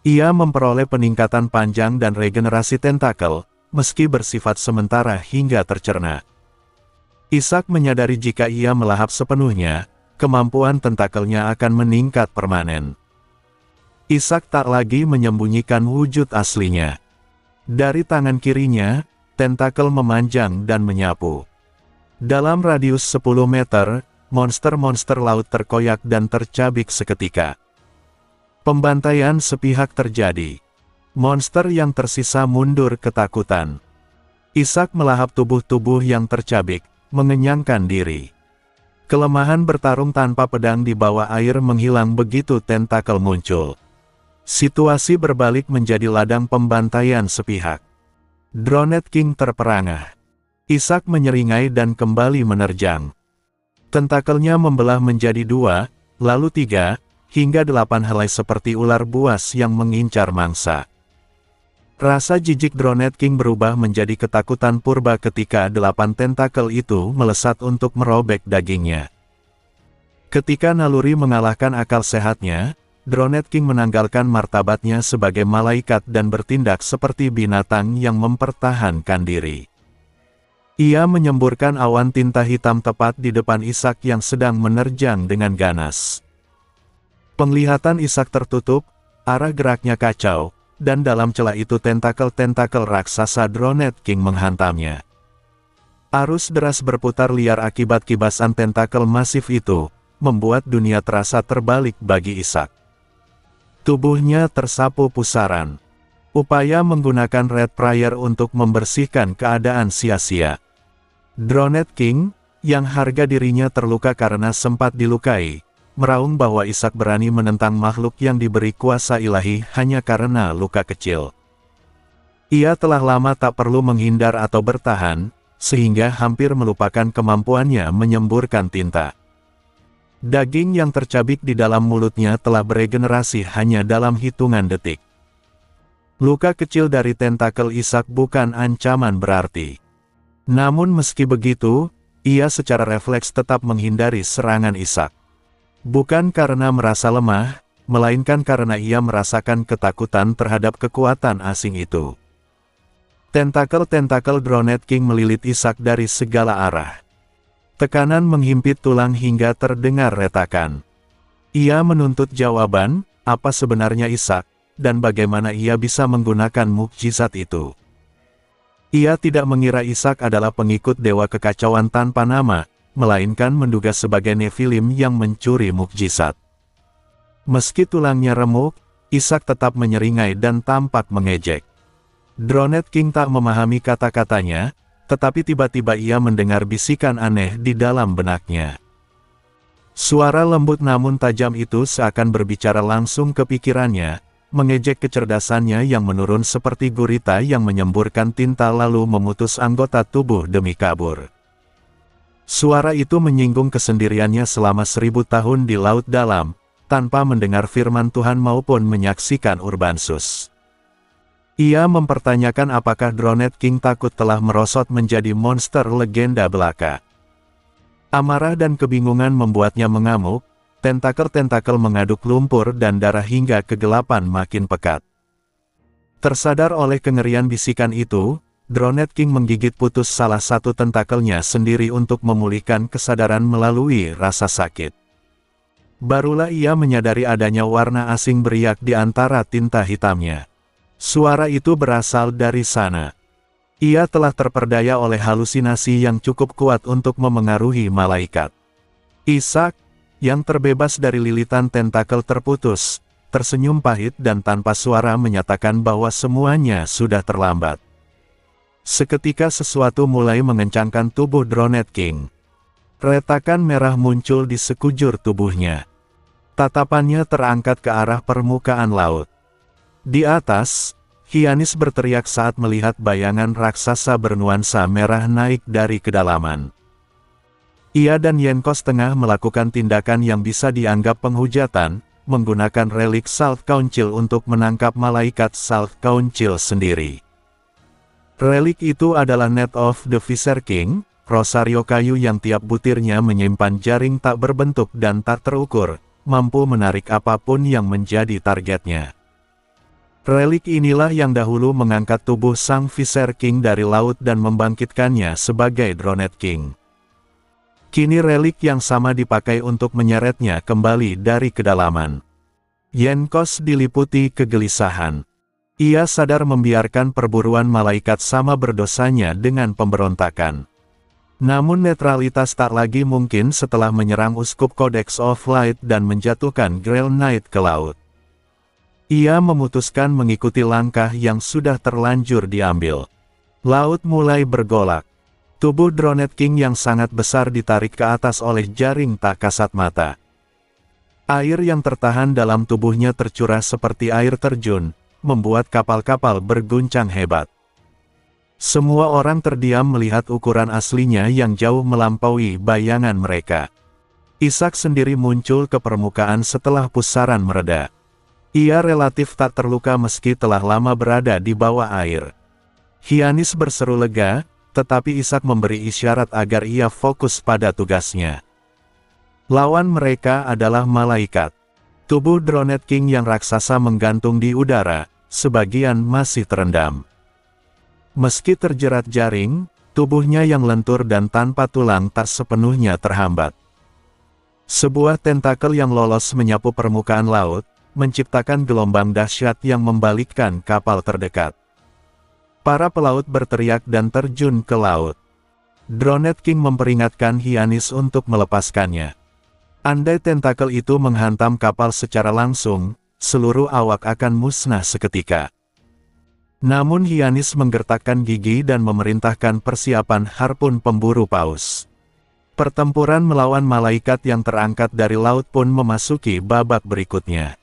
Ia memperoleh peningkatan panjang dan regenerasi tentakel, meski bersifat sementara hingga tercerna. Ishak menyadari jika ia melahap sepenuhnya, kemampuan tentakelnya akan meningkat permanen. Ishak tak lagi menyembunyikan wujud aslinya. Dari tangan kirinya, tentakel memanjang dan menyapu. Dalam radius 10 meter, monster-monster laut terkoyak dan tercabik seketika. Pembantaian sepihak terjadi. Monster yang tersisa mundur ketakutan. Ishak melahap tubuh-tubuh yang tercabik, mengenyangkan diri. Kelemahan bertarung tanpa pedang di bawah air menghilang begitu tentakel muncul. Situasi berbalik menjadi ladang pembantaian sepihak. Dronet King terperangah. Ishak menyeringai dan kembali menerjang. Tentakelnya membelah menjadi 2, lalu 3, hingga 8 helai seperti ular buas yang mengincar mangsa. Rasa jijik Dronet King berubah menjadi ketakutan purba ketika 8 tentakel itu melesat untuk merobek dagingnya. Ketika naluri mengalahkan akal sehatnya, Dronet King menanggalkan martabatnya sebagai malaikat dan bertindak seperti binatang yang mempertahankan diri. Ia menyemburkan awan tinta hitam tepat di depan Ishak yang sedang menerjang dengan ganas. Penglihatan Ishak tertutup, arah geraknya kacau, dan dalam celah itu tentakel-tentakel raksasa Dronet King menghantamnya. Arus deras berputar liar akibat kibasan tentakel masif itu, membuat dunia terasa terbalik bagi Ishak. Tubuhnya tersapu pusaran. Upaya menggunakan Red Prayer untuk membersihkan keadaan sia-sia. Dronet King, yang harga dirinya terluka karena sempat dilukai, meraung bahwa Ishak berani menentang makhluk yang diberi kuasa ilahi hanya karena luka kecil. Ia telah lama tak perlu menghindar atau bertahan, sehingga hampir melupakan kemampuannya menyemburkan tinta. Daging yang tercabik di dalam mulutnya telah beregenerasi hanya dalam hitungan detik. Luka kecil dari tentakel Ishak bukan ancaman berarti. Namun meski begitu, ia secara refleks tetap menghindari serangan Ishak. Bukan karena merasa lemah, melainkan karena ia merasakan ketakutan terhadap kekuatan asing itu. Tentakel-tentakel Dronet King melilit Ishak dari segala arah. Tekanan menghimpit tulang hingga terdengar retakan. Ia menuntut jawaban, apa sebenarnya Ishak, dan bagaimana ia bisa menggunakan mukjizat itu. Ia tidak mengira Ishak adalah pengikut dewa kekacauan tanpa nama, melainkan menduga sebagai Nephilim yang mencuri mukjizat. Meski tulangnya remuk, Ishak tetap menyeringai dan tampak mengejek. Dronet King tak memahami kata-katanya, tetapi tiba-tiba ia mendengar bisikan aneh di dalam benaknya. Suara lembut namun tajam itu seakan berbicara langsung ke pikirannya, mengejek kecerdasannya yang menurun seperti gurita yang menyemburkan tinta lalu memutus anggota tubuh demi kabur. Suara itu menyinggung kesendiriannya selama 1000 tahun di laut dalam, tanpa mendengar firman Tuhan maupun menyaksikan Urbansus. Ia mempertanyakan apakah Dronet King takut telah merosot menjadi monster legenda belaka. Amarah dan kebingungan membuatnya mengamuk. Tentakel-tentakel mengaduk lumpur dan darah hingga kegelapan makin pekat. Tersadar oleh kengerian bisikan itu, Dronet King menggigit putus salah satu tentakelnya sendiri untuk memulihkan kesadaran melalui rasa sakit. Barulah ia menyadari adanya warna asing beriak di antara tinta hitamnya. Suara itu berasal dari sana. Ia telah terperdaya oleh halusinasi yang cukup kuat untuk memengaruhi malaikat. Ishak, yang terbebas dari lilitan tentakel terputus, tersenyum pahit dan tanpa suara menyatakan bahwa semuanya sudah terlambat. Seketika sesuatu mulai mengencangkan tubuh Dronet King. Retakan merah muncul di sekujur tubuhnya. Tatapannya terangkat ke arah permukaan laut. Di atas, Hyanis berteriak saat melihat bayangan raksasa bernuansa merah naik dari kedalaman. Ia dan Yenkos tengah melakukan tindakan yang bisa dianggap penghujatan, menggunakan relik Salt Council untuk menangkap malaikat Salt Council sendiri. Relik itu adalah Net of the Fisher King, rosario kayu yang tiap butirnya menyimpan jaring tak berbentuk dan tak terukur, mampu menarik apapun yang menjadi targetnya. Relik inilah yang dahulu mengangkat tubuh sang Fisher King dari laut dan membangkitkannya sebagai Dronet King. Kini relik yang sama dipakai untuk menyeretnya kembali dari kedalaman. Yenkos diliputi kegelisahan. Ia sadar membiarkan perburuan malaikat sama berdosanya dengan pemberontakan. Namun netralitas tak lagi mungkin setelah menyerang Uskup Codex of Light dan menjatuhkan Grail Knight ke laut. Ia memutuskan mengikuti langkah yang sudah terlanjur diambil. Laut mulai bergolak. Tubuh Dronet King yang sangat besar ditarik ke atas oleh jaring tak kasat mata. Air yang tertahan dalam tubuhnya tercurah seperti air terjun, membuat kapal-kapal berguncang hebat. Semua orang terdiam melihat ukuran aslinya yang jauh melampaui bayangan mereka. Ishak sendiri muncul ke permukaan setelah pusaran mereda. Ia relatif tak terluka meski telah lama berada di bawah air. Hyanis berseru lega, tetapi Ishak memberi isyarat agar ia fokus pada tugasnya. Lawan mereka adalah malaikat. Tubuh Dronet King yang raksasa menggantung di udara, sebagian masih terendam. Meski terjerat jaring, tubuhnya yang lentur dan tanpa tulang tak sepenuhnya terhambat. Sebuah tentakel yang lolos menyapu permukaan laut, menciptakan gelombang dahsyat yang membalikkan kapal terdekat. Para pelaut berteriak dan terjun ke laut. Dronet King memperingatkan Hyanis untuk melepaskannya. Andai tentakel itu menghantam kapal secara langsung, seluruh awak akan musnah seketika. Namun Hyanis menggertakkan gigi dan memerintahkan persiapan harpun pemburu paus. Pertempuran melawan malaikat yang terangkat dari laut pun memasuki babak berikutnya.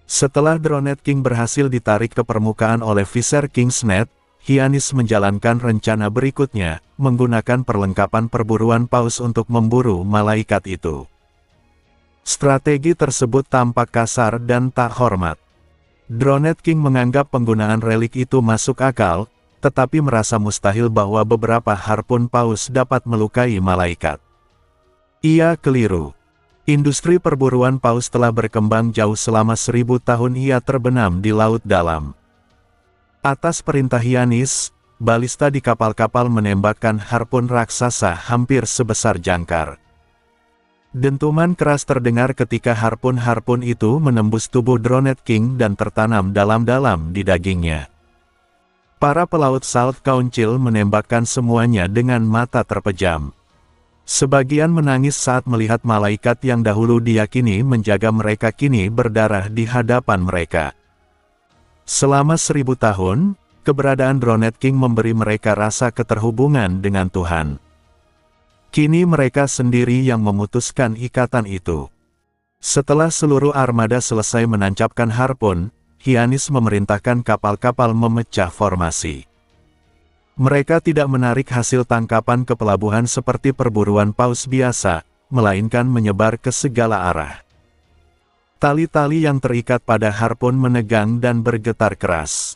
Setelah Dronet King berhasil ditarik ke permukaan oleh Viser King's Net, Hyanis menjalankan rencana berikutnya, menggunakan perlengkapan perburuan paus untuk memburu malaikat itu. Strategi tersebut tampak kasar dan tak hormat. Dronet King menganggap penggunaan relik itu masuk akal, tetapi merasa mustahil bahwa beberapa harpun paus dapat melukai malaikat. Ia keliru. Industri perburuan paus telah berkembang jauh selama 1000 tahun ia terbenam di laut dalam. Atas perintah Hyanis, balista di kapal-kapal menembakkan harpun raksasa hampir sebesar jangkar. Dentuman keras terdengar ketika harpun-harpun itu menembus tubuh Dronet King dan tertanam dalam-dalam di dagingnya. Para pelaut Salt Council menembakkan semuanya dengan mata terpejam. Sebagian menangis saat melihat malaikat yang dahulu diyakini menjaga mereka kini berdarah di hadapan mereka. Selama 1000 tahun, keberadaan Dronet King memberi mereka rasa keterhubungan dengan Tuhan. Kini mereka sendiri yang memutuskan ikatan itu. Setelah seluruh armada selesai menancapkan harpun, Hyanis memerintahkan kapal-kapal memecah formasi. Mereka tidak menarik hasil tangkapan ke pelabuhan seperti perburuan paus biasa, melainkan menyebar ke segala arah. Tali-tali yang terikat pada harpun menegang dan bergetar keras.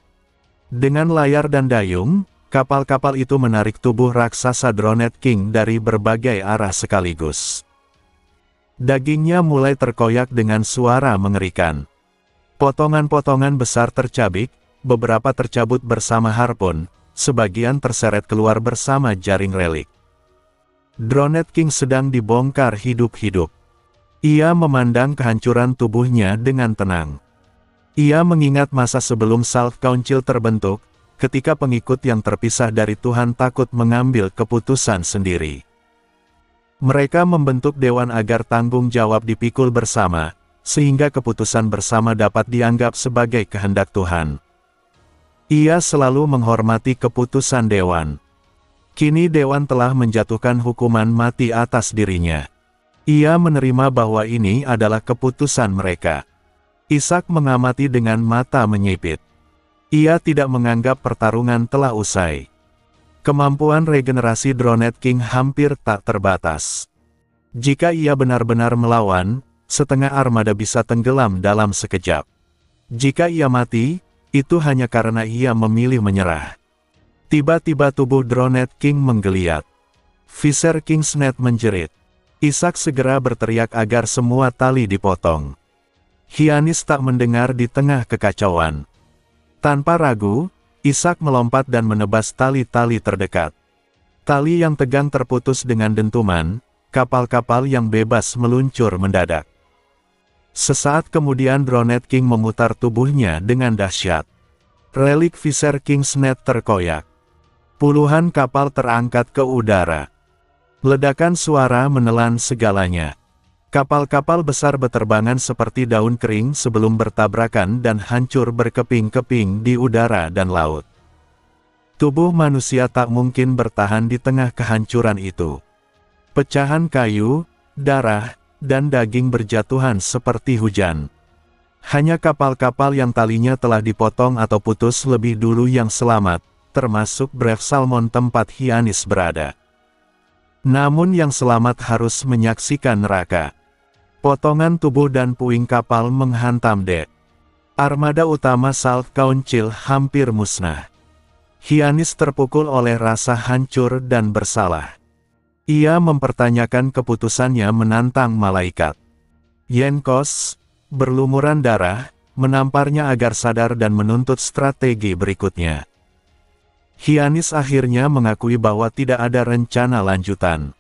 Dengan layar dan dayung, kapal-kapal itu menarik tubuh raksasa Dronet King dari berbagai arah sekaligus. Dagingnya mulai terkoyak dengan suara mengerikan. Potongan-potongan besar tercabik, beberapa tercabut bersama harpun, sebagian terseret keluar bersama jaring relik. Dronet King sedang dibongkar hidup-hidup. Ia memandang kehancuran tubuhnya dengan tenang. Ia mengingat masa sebelum Salt Council terbentuk, ketika pengikut yang terpisah dari Tuhan takut mengambil keputusan sendiri. Mereka membentuk dewan agar tanggung jawab dipikul bersama, sehingga keputusan bersama dapat dianggap sebagai kehendak Tuhan. Ia selalu menghormati keputusan dewan. Kini dewan telah menjatuhkan hukuman mati atas dirinya. Ia menerima bahwa ini adalah keputusan mereka. Ishak mengamati dengan mata menyipit. Ia tidak menganggap pertarungan telah usai. Kemampuan regenerasi Dronet King hampir tak terbatas. Jika ia benar-benar melawan, setengah armada bisa tenggelam dalam sekejap. Jika ia mati, itu hanya karena ia memilih menyerah. Tiba-tiba tubuh Dronet King menggeliat. Viser King's Net menjerit. Ishak segera berteriak agar semua tali dipotong. Hyanis tak mendengar di tengah kekacauan. Tanpa ragu, Ishak melompat dan menebas tali-tali terdekat. Tali yang tegang terputus dengan dentuman, kapal-kapal yang bebas meluncur mendadak. Sesaat kemudian Dronet King memutar tubuhnya dengan dahsyat. Relik Viser King's Net terkoyak. Puluhan kapal terangkat ke udara. Ledakan suara menelan segalanya. Kapal-kapal besar beterbangan seperti daun kering sebelum bertabrakan dan hancur berkeping-keping di udara dan laut. Tubuh manusia tak mungkin bertahan di tengah kehancuran itu. Pecahan kayu, darah, dan daging berjatuhan seperti hujan. Hanya kapal-kapal yang talinya telah dipotong atau putus lebih dulu yang selamat, termasuk Brave Salmon tempat Hyannis berada. Namun yang selamat harus menyaksikan neraka. Potongan tubuh dan puing kapal menghantam dek. Armada utama Salt Council hampir musnah. Hyannis terpukul oleh rasa hancur dan bersalah. Ia mempertanyakan keputusannya menantang malaikat. Yenkos, berlumuran darah, menamparnya agar sadar dan menuntut strategi berikutnya. Hyannis akhirnya mengakui bahwa tidak ada rencana lanjutan.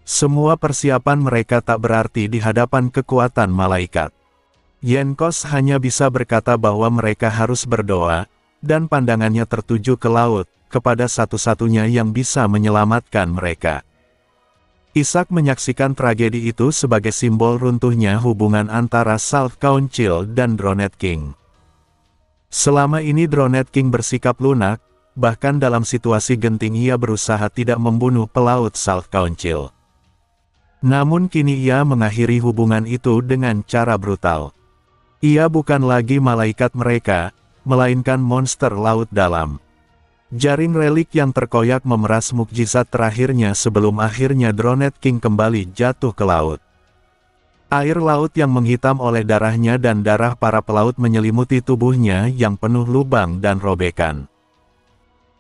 Semua persiapan mereka tak berarti di hadapan kekuatan malaikat. Yenkos hanya bisa berkata bahwa mereka harus berdoa, dan pandangannya tertuju ke laut, kepada satu-satunya yang bisa menyelamatkan mereka. Ishak menyaksikan tragedi itu sebagai simbol runtuhnya hubungan antara Salt Council dan Drowned King. Selama ini Drowned King bersikap lunak, bahkan dalam situasi genting ia berusaha tidak membunuh pelaut Salt Council. Namun kini ia mengakhiri hubungan itu dengan cara brutal. Ia bukan lagi malaikat mereka, melainkan monster laut dalam. Jaring relik yang terkoyak memeras mukjizat terakhirnya sebelum akhirnya Drowned King kembali jatuh ke laut. Air laut yang menghitam oleh darahnya dan darah para pelaut menyelimuti tubuhnya yang penuh lubang dan robekan.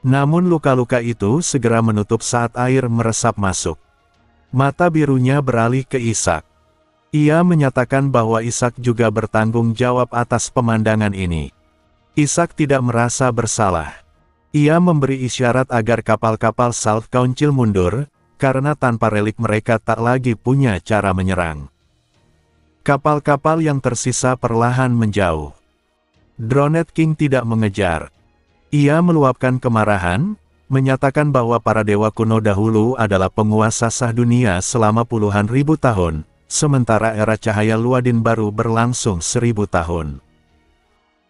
Namun luka-luka itu segera menutup saat air meresap masuk. Mata birunya beralih ke Ishak. Ia menyatakan bahwa Ishak juga bertanggung jawab atas pemandangan ini. Ishak tidak merasa bersalah. Ia memberi isyarat agar kapal-kapal Salt Council mundur, karena tanpa relik mereka tak lagi punya cara menyerang. Kapal-kapal yang tersisa perlahan menjauh. Drowned King tidak mengejar. Ia meluapkan kemarahan, menyatakan bahwa para dewa kuno dahulu adalah penguasa sah dunia selama puluhan ribu tahun, sementara era cahaya Luadin baru berlangsung 1000 tahun.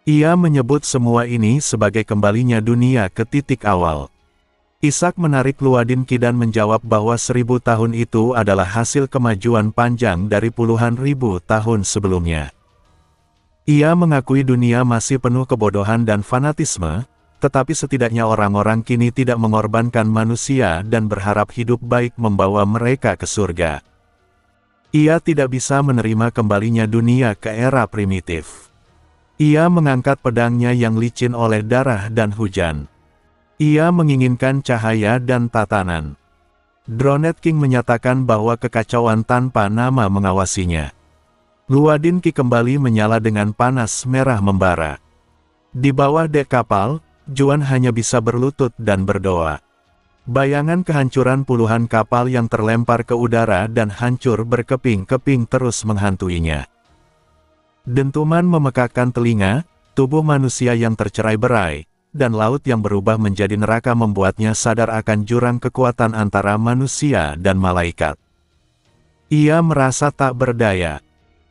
Ia menyebut semua ini sebagai kembalinya dunia ke titik awal. Ishak menarik Luadin Ki dan menjawab bahwa 1000 tahun itu adalah hasil kemajuan panjang dari puluhan ribu tahun sebelumnya. Ia mengakui dunia masih penuh kebodohan dan fanatisme, tetapi setidaknya orang-orang kini tidak mengorbankan manusia dan berharap hidup baik membawa mereka ke surga. Ia tidak bisa menerima kembalinya dunia ke era primitif. Ia mengangkat pedangnya yang licin oleh darah dan hujan. Ia menginginkan cahaya dan tatanan. Drowned King menyatakan bahwa kekacauan tanpa nama mengawasinya. Luadin Ki kembali menyala dengan panas merah membara. Di bawah dek kapal, Juan hanya bisa berlutut dan berdoa. Bayangan kehancuran puluhan kapal yang terlempar ke udara dan hancur berkeping-keping terus menghantuinya. Dentuman memekakkan telinga, tubuh manusia yang tercerai-berai, dan laut yang berubah menjadi neraka membuatnya sadar akan jurang kekuatan antara manusia dan malaikat. Ia merasa tak berdaya.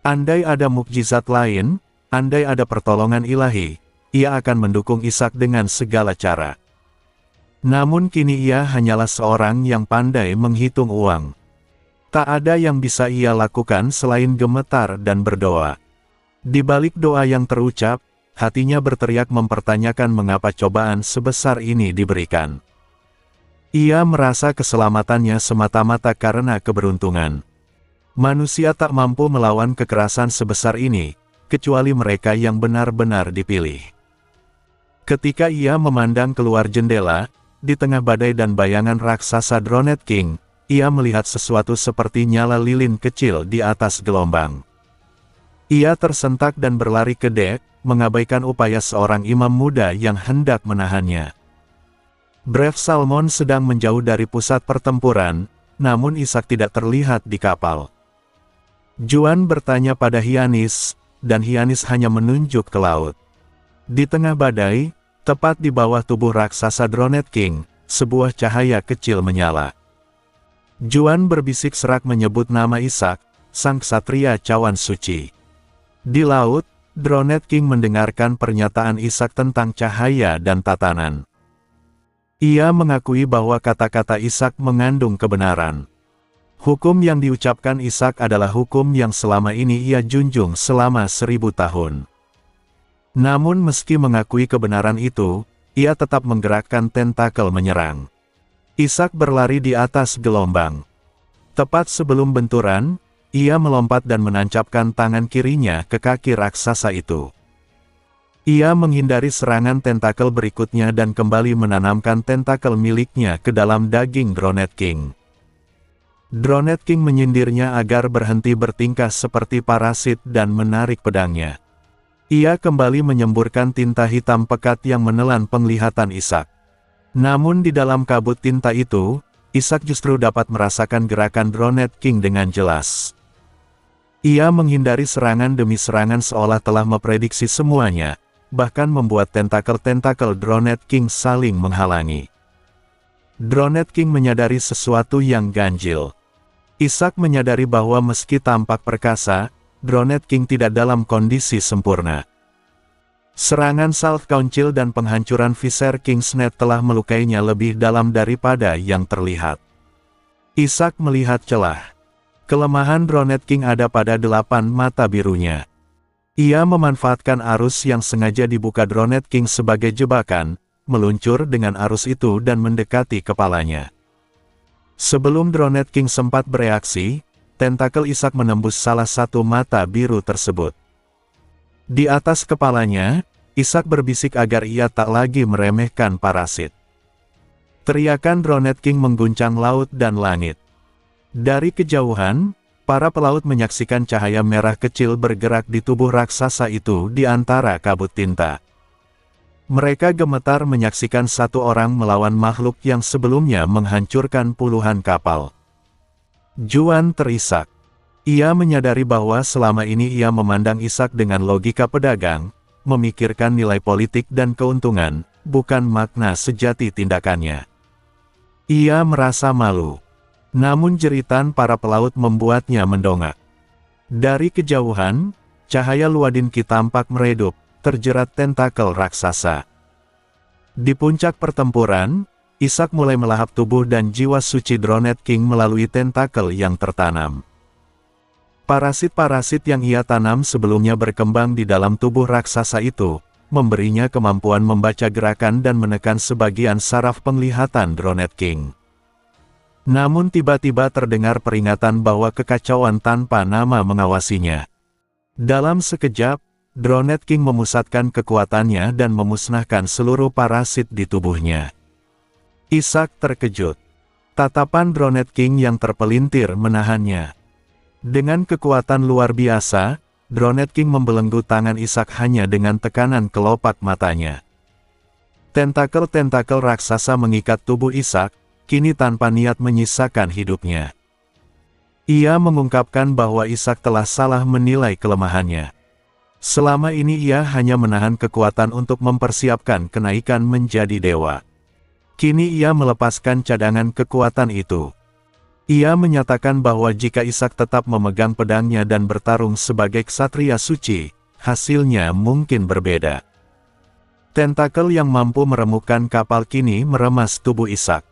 Andai ada mukjizat lain, andai ada pertolongan ilahi, ia akan mendukung Ishak dengan segala cara. Namun kini ia hanyalah seorang yang pandai menghitung uang. Tak ada yang bisa ia lakukan selain gemetar dan berdoa. Di balik doa yang terucap, hatinya berteriak mempertanyakan mengapa cobaan sebesar ini diberikan. Ia merasa keselamatannya semata-mata karena keberuntungan. Manusia tak mampu melawan kekerasan sebesar ini, kecuali mereka yang benar-benar dipilih. Ketika ia memandang keluar jendela, di tengah badai dan bayangan raksasa Drowned King, ia melihat sesuatu seperti nyala lilin kecil di atas gelombang. Ia tersentak dan berlari ke dek, mengabaikan upaya seorang imam muda yang hendak menahannya. Brave Salmon sedang menjauh dari pusat pertempuran, namun Ishak tidak terlihat di kapal. Juan bertanya pada Hyannis, dan Hyannis hanya menunjuk ke laut. Di tengah badai, tepat di bawah tubuh raksasa Drowned King, sebuah cahaya kecil menyala. Juan berbisik serak menyebut nama Ishak, sang ksatria cawan suci. Di laut, Dronet King mendengarkan pernyataan Ishak tentang cahaya dan tatanan. Ia mengakui bahwa kata-kata Ishak mengandung kebenaran. Hukum yang diucapkan Ishak adalah hukum yang selama ini ia junjung selama 1000 tahun. Namun meski mengakui kebenaran itu, ia tetap menggerakkan tentakel menyerang. Ishak berlari di atas gelombang. Tepat sebelum benturan, ia melompat dan menancapkan tangan kirinya ke kaki raksasa itu. Ia menghindari serangan tentakel berikutnya dan kembali menanamkan tentakel miliknya ke dalam daging Dronet King. Dronet King menyindirnya agar berhenti bertingkah seperti parasit dan menarik pedangnya. Ia kembali menyemburkan tinta hitam pekat yang menelan penglihatan Ishak. Namun di dalam kabut tinta itu, Ishak justru dapat merasakan gerakan Dronet King dengan jelas. Ia menghindari serangan demi serangan seolah telah memprediksi semuanya, bahkan membuat tentakel-tentakel Dronet King saling menghalangi. Dronet King menyadari sesuatu yang ganjil. Ishak menyadari bahwa meski tampak perkasa, Dronet King tidak dalam kondisi sempurna. Serangan Salt Council dan penghancuran Viser King's Net telah melukainya lebih dalam daripada yang terlihat. Ishak melihat celah. Kelemahan Dronet King ada pada 8 mata birunya. Ia memanfaatkan arus yang sengaja dibuka Dronet King sebagai jebakan, meluncur dengan arus itu dan mendekati kepalanya. Sebelum Dronet King sempat bereaksi, tentakel Ishak menembus salah satu mata biru tersebut. Di atas kepalanya, Ishak berbisik agar ia tak lagi meremehkan parasit. Teriakan Dronet King mengguncang laut dan langit. Dari kejauhan, para pelaut menyaksikan cahaya merah kecil bergerak di tubuh raksasa itu di antara kabut tinta. Mereka gemetar menyaksikan satu orang melawan makhluk yang sebelumnya menghancurkan puluhan kapal. Juan terisak. Ia menyadari bahwa selama ini ia memandang Ishak dengan logika pedagang, memikirkan nilai politik dan keuntungan, bukan makna sejati tindakannya. Ia merasa malu. Namun jeritan para pelaut membuatnya mendongak. Dari kejauhan, cahaya Luadin Ki tampak meredup, terjerat tentakel raksasa. Di puncak pertempuran, Ishak mulai melahap tubuh dan jiwa suci Dronet King melalui tentakel yang tertanam. Parasit-parasit yang ia tanam sebelumnya berkembang di dalam tubuh raksasa itu, memberinya kemampuan membaca gerakan dan menekan sebagian saraf penglihatan Dronet King. Namun tiba-tiba terdengar peringatan bahwa kekacauan tanpa nama mengawasinya. Dalam sekejap, Dronet King memusatkan kekuatannya dan memusnahkan seluruh parasit di tubuhnya. Ishak terkejut. Tatapan Dronet King yang terpelintir menahannya. Dengan kekuatan luar biasa, Dronet King membelenggu tangan Ishak hanya dengan tekanan kelopak matanya. Tentakel-tentakel raksasa mengikat tubuh Ishak, kini tanpa niat menyisakan hidupnya. Ia mengungkapkan bahwa Ishak telah salah menilai kelemahannya. Selama ini ia hanya menahan kekuatan untuk mempersiapkan kenaikan menjadi dewa. Kini ia melepaskan cadangan kekuatan itu. Ia menyatakan bahwa jika Ishak tetap memegang pedangnya dan bertarung sebagai ksatria suci, hasilnya mungkin berbeda. Tentakel yang mampu meremukkan kapal kini meremas tubuh Ishak.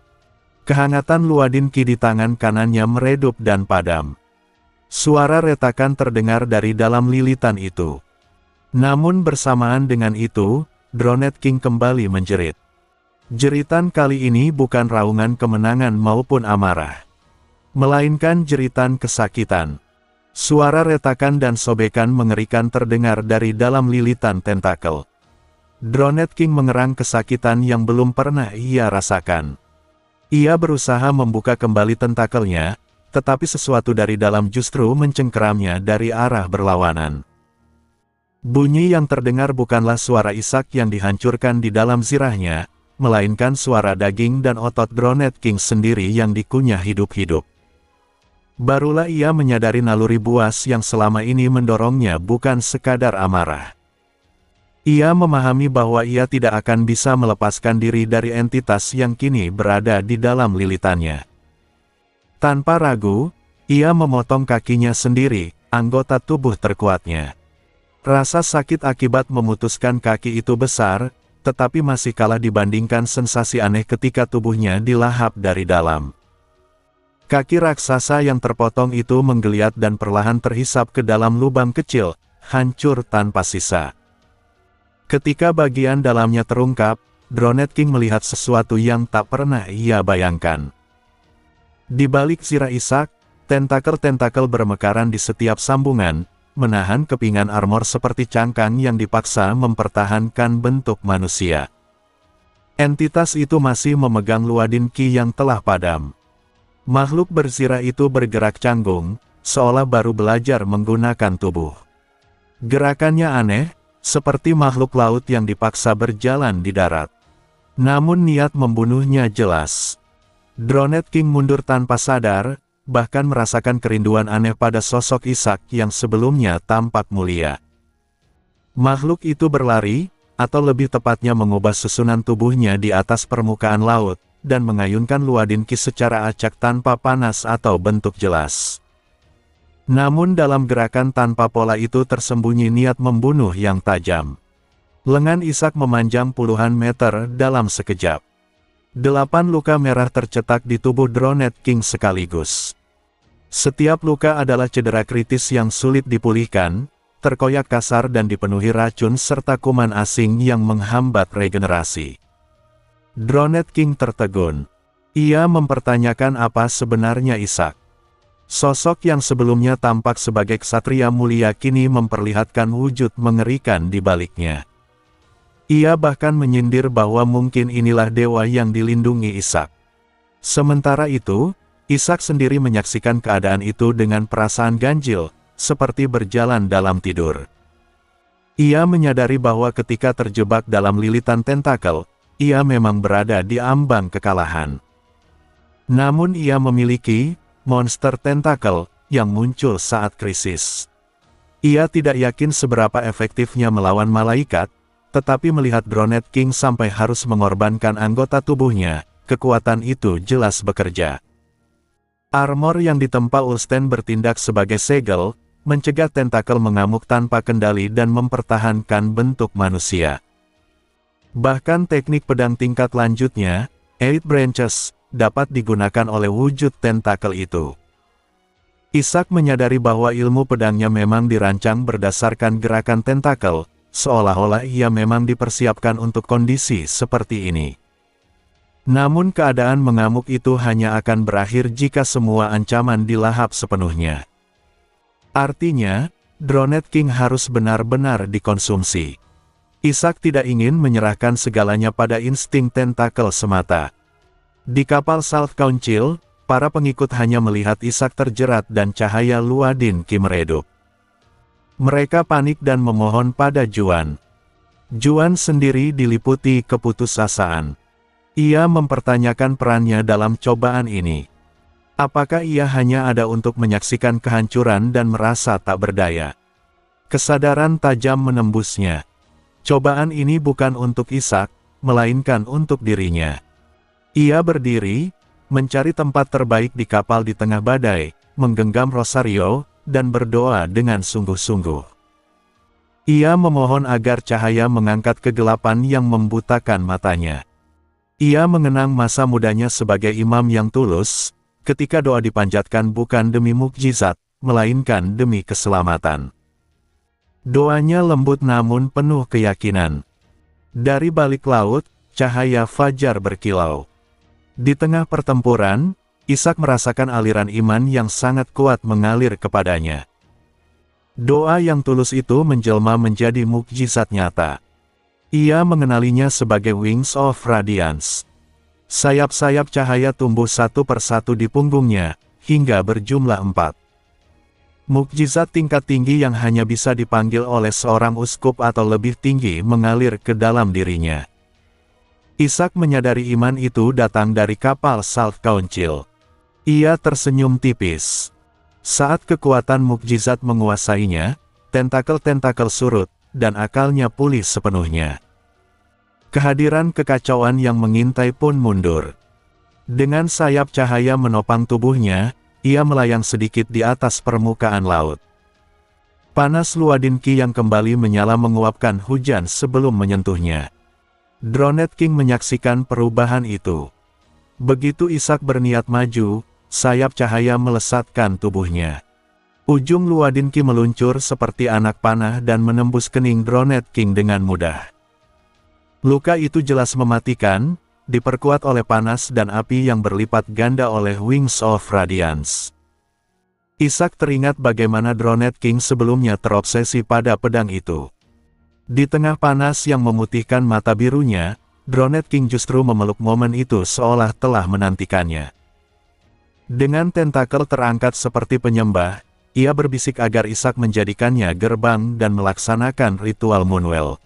Kehangatan Luadin Ki di tangan kanannya meredup dan padam. Suara retakan terdengar dari dalam lilitan itu. Namun bersamaan dengan itu, Dronet King kembali menjerit. Jeritan kali ini bukan raungan kemenangan maupun amarah, melainkan jeritan kesakitan. Suara retakan dan sobekan mengerikan terdengar dari dalam lilitan tentakel. Dronet King mengerang kesakitan yang belum pernah ia rasakan. Ia berusaha membuka kembali tentakelnya, tetapi sesuatu dari dalam justru mencengkeramnya dari arah berlawanan. Bunyi yang terdengar bukanlah suara Ishak yang dihancurkan di dalam zirahnya, melainkan suara daging dan otot Dronet King sendiri yang dikunyah hidup-hidup. Barulah ia menyadari naluri buas yang selama ini mendorongnya bukan sekadar amarah. Ia memahami bahwa ia tidak akan bisa melepaskan diri dari entitas yang kini berada di dalam lilitannya. Tanpa ragu, Ia memotong kakinya sendiri, anggota tubuh terkuatnya. Rasa sakit akibat memutuskan kaki itu besar, tetapi masih kalah dibandingkan sensasi aneh ketika tubuhnya dilahap dari dalam. Kaki raksasa yang terpotong itu menggeliat dan perlahan terhisap ke dalam lubang kecil, hancur tanpa sisa. Ketika bagian dalamnya terungkap, Dronet King melihat sesuatu yang tak pernah ia bayangkan. Di balik zirah Ishak, tentakel-tentakel bermekaran di setiap sambungan, menahan kepingan armor seperti cangkang yang dipaksa mempertahankan bentuk manusia. Entitas itu masih memegang Luadin Ki yang telah padam. Makhluk berzirah itu bergerak canggung, seolah baru belajar menggunakan tubuh. Gerakannya aneh, seperti makhluk laut yang dipaksa berjalan di darat. Namun niat membunuhnya jelas. Dronet King mundur tanpa sadar, bahkan merasakan kerinduan aneh pada sosok Ishak yang sebelumnya tampak mulia. Makhluk itu berlari, atau lebih tepatnya mengubah susunan tubuhnya di atas permukaan laut, dan mengayunkan Luadin Ki secara acak tanpa panas atau bentuk jelas. Namun dalam gerakan tanpa pola itu tersembunyi niat membunuh yang tajam. Lengan Ishak memanjang puluhan meter dalam sekejap. 8 luka merah tercetak di tubuh Dronet King sekaligus. Setiap luka adalah cedera kritis yang sulit dipulihkan, terkoyak kasar dan dipenuhi racun serta kuman asing yang menghambat regenerasi. Dronet King tertegun. Ia mempertanyakan apa sebenarnya Ishak. Sosok yang sebelumnya tampak sebagai ksatria mulia kini memperlihatkan wujud mengerikan di baliknya. Ia bahkan menyindir bahwa mungkin inilah dewa yang dilindungi Ishak. Sementara itu, Ishak sendiri menyaksikan keadaan itu dengan perasaan ganjil, seperti berjalan dalam tidur. Ia menyadari bahwa ketika terjebak dalam lilitan tentakel, ia memang berada di ambang kekalahan. Namun ia memiliki monster tentakel yang muncul saat krisis. Ia tidak yakin seberapa efektifnya melawan malaikat, tetapi melihat Dronet King sampai harus mengorbankan anggota tubuhnya, kekuatan itu jelas bekerja. Armor yang ditempa Ulsten bertindak sebagai segel, mencegah tentakel mengamuk tanpa kendali dan mempertahankan bentuk manusia. Bahkan teknik pedang tingkat lanjutnya, Eight Branches, dapat digunakan oleh wujud tentakel itu. Ishak menyadari bahwa ilmu pedangnya memang dirancang berdasarkan gerakan tentakel, seolah-olah ia memang dipersiapkan untuk kondisi seperti ini. Namun keadaan mengamuk itu hanya akan berakhir jika semua ancaman dilahap sepenuhnya. Artinya, Dronet King harus benar-benar dikonsumsi. Ishak tidak ingin menyerahkan segalanya pada insting tentakel semata. Di kapal South Council, para pengikut hanya melihat Ishak terjerat dan cahaya Luadin Ki meredup. Mereka panik dan memohon pada Juan. Juan sendiri diliputi keputusasaan. Ia mempertanyakan perannya dalam cobaan ini. Apakah ia hanya ada untuk menyaksikan kehancuran dan merasa tak berdaya? Kesadaran tajam menembusnya. Cobaan ini bukan untuk Ishak, melainkan untuk dirinya. Ia berdiri, mencari tempat terbaik di kapal di tengah badai, menggenggam rosario, dan berdoa dengan sungguh-sungguh. Ia memohon agar cahaya mengangkat kegelapan yang membutakan matanya. Ia mengenang masa mudanya sebagai imam yang tulus, ketika doa dipanjatkan bukan demi mukjizat, melainkan demi keselamatan. Doanya lembut namun penuh keyakinan. Dari balik laut, cahaya fajar berkilau. Di tengah pertempuran, Ishak merasakan aliran iman yang sangat kuat mengalir kepadanya. Doa yang tulus itu menjelma menjadi mukjizat nyata. Ia mengenalinya sebagai Wings of Radiance. Sayap-sayap cahaya tumbuh satu persatu di punggungnya, hingga berjumlah 4. Mukjizat tingkat tinggi yang hanya bisa dipanggil oleh seorang uskup atau lebih tinggi mengalir ke dalam dirinya. Ishak menyadari iman itu datang dari kapal South Council. Ia tersenyum tipis. Saat kekuatan mukjizat menguasainya, tentakel-tentakel surut, dan akalnya pulih sepenuhnya. Kehadiran kekacauan yang mengintai pun mundur. Dengan sayap cahaya menopang tubuhnya, ia melayang sedikit di atas permukaan laut. Panas Luadin Ki yang kembali menyala menguapkan hujan sebelum menyentuhnya. Dronet King menyaksikan perubahan itu. Begitu Ishak berniat maju, sayap cahaya melesatkan tubuhnya. Ujung Luadin Ki meluncur seperti anak panah dan menembus kening Dronet King dengan mudah. Luka itu jelas mematikan, diperkuat oleh panas dan api yang berlipat ganda oleh Wings of Radiance. Ishak teringat bagaimana Dronet King sebelumnya terobsesi pada pedang itu. Di tengah panas yang memutihkan mata birunya, Dronet King justru memeluk momen itu seolah telah menantikannya. Dengan tentakel terangkat seperti penyembah, ia berbisik agar Ishak menjadikannya gerbang dan melaksanakan ritual Moonwell.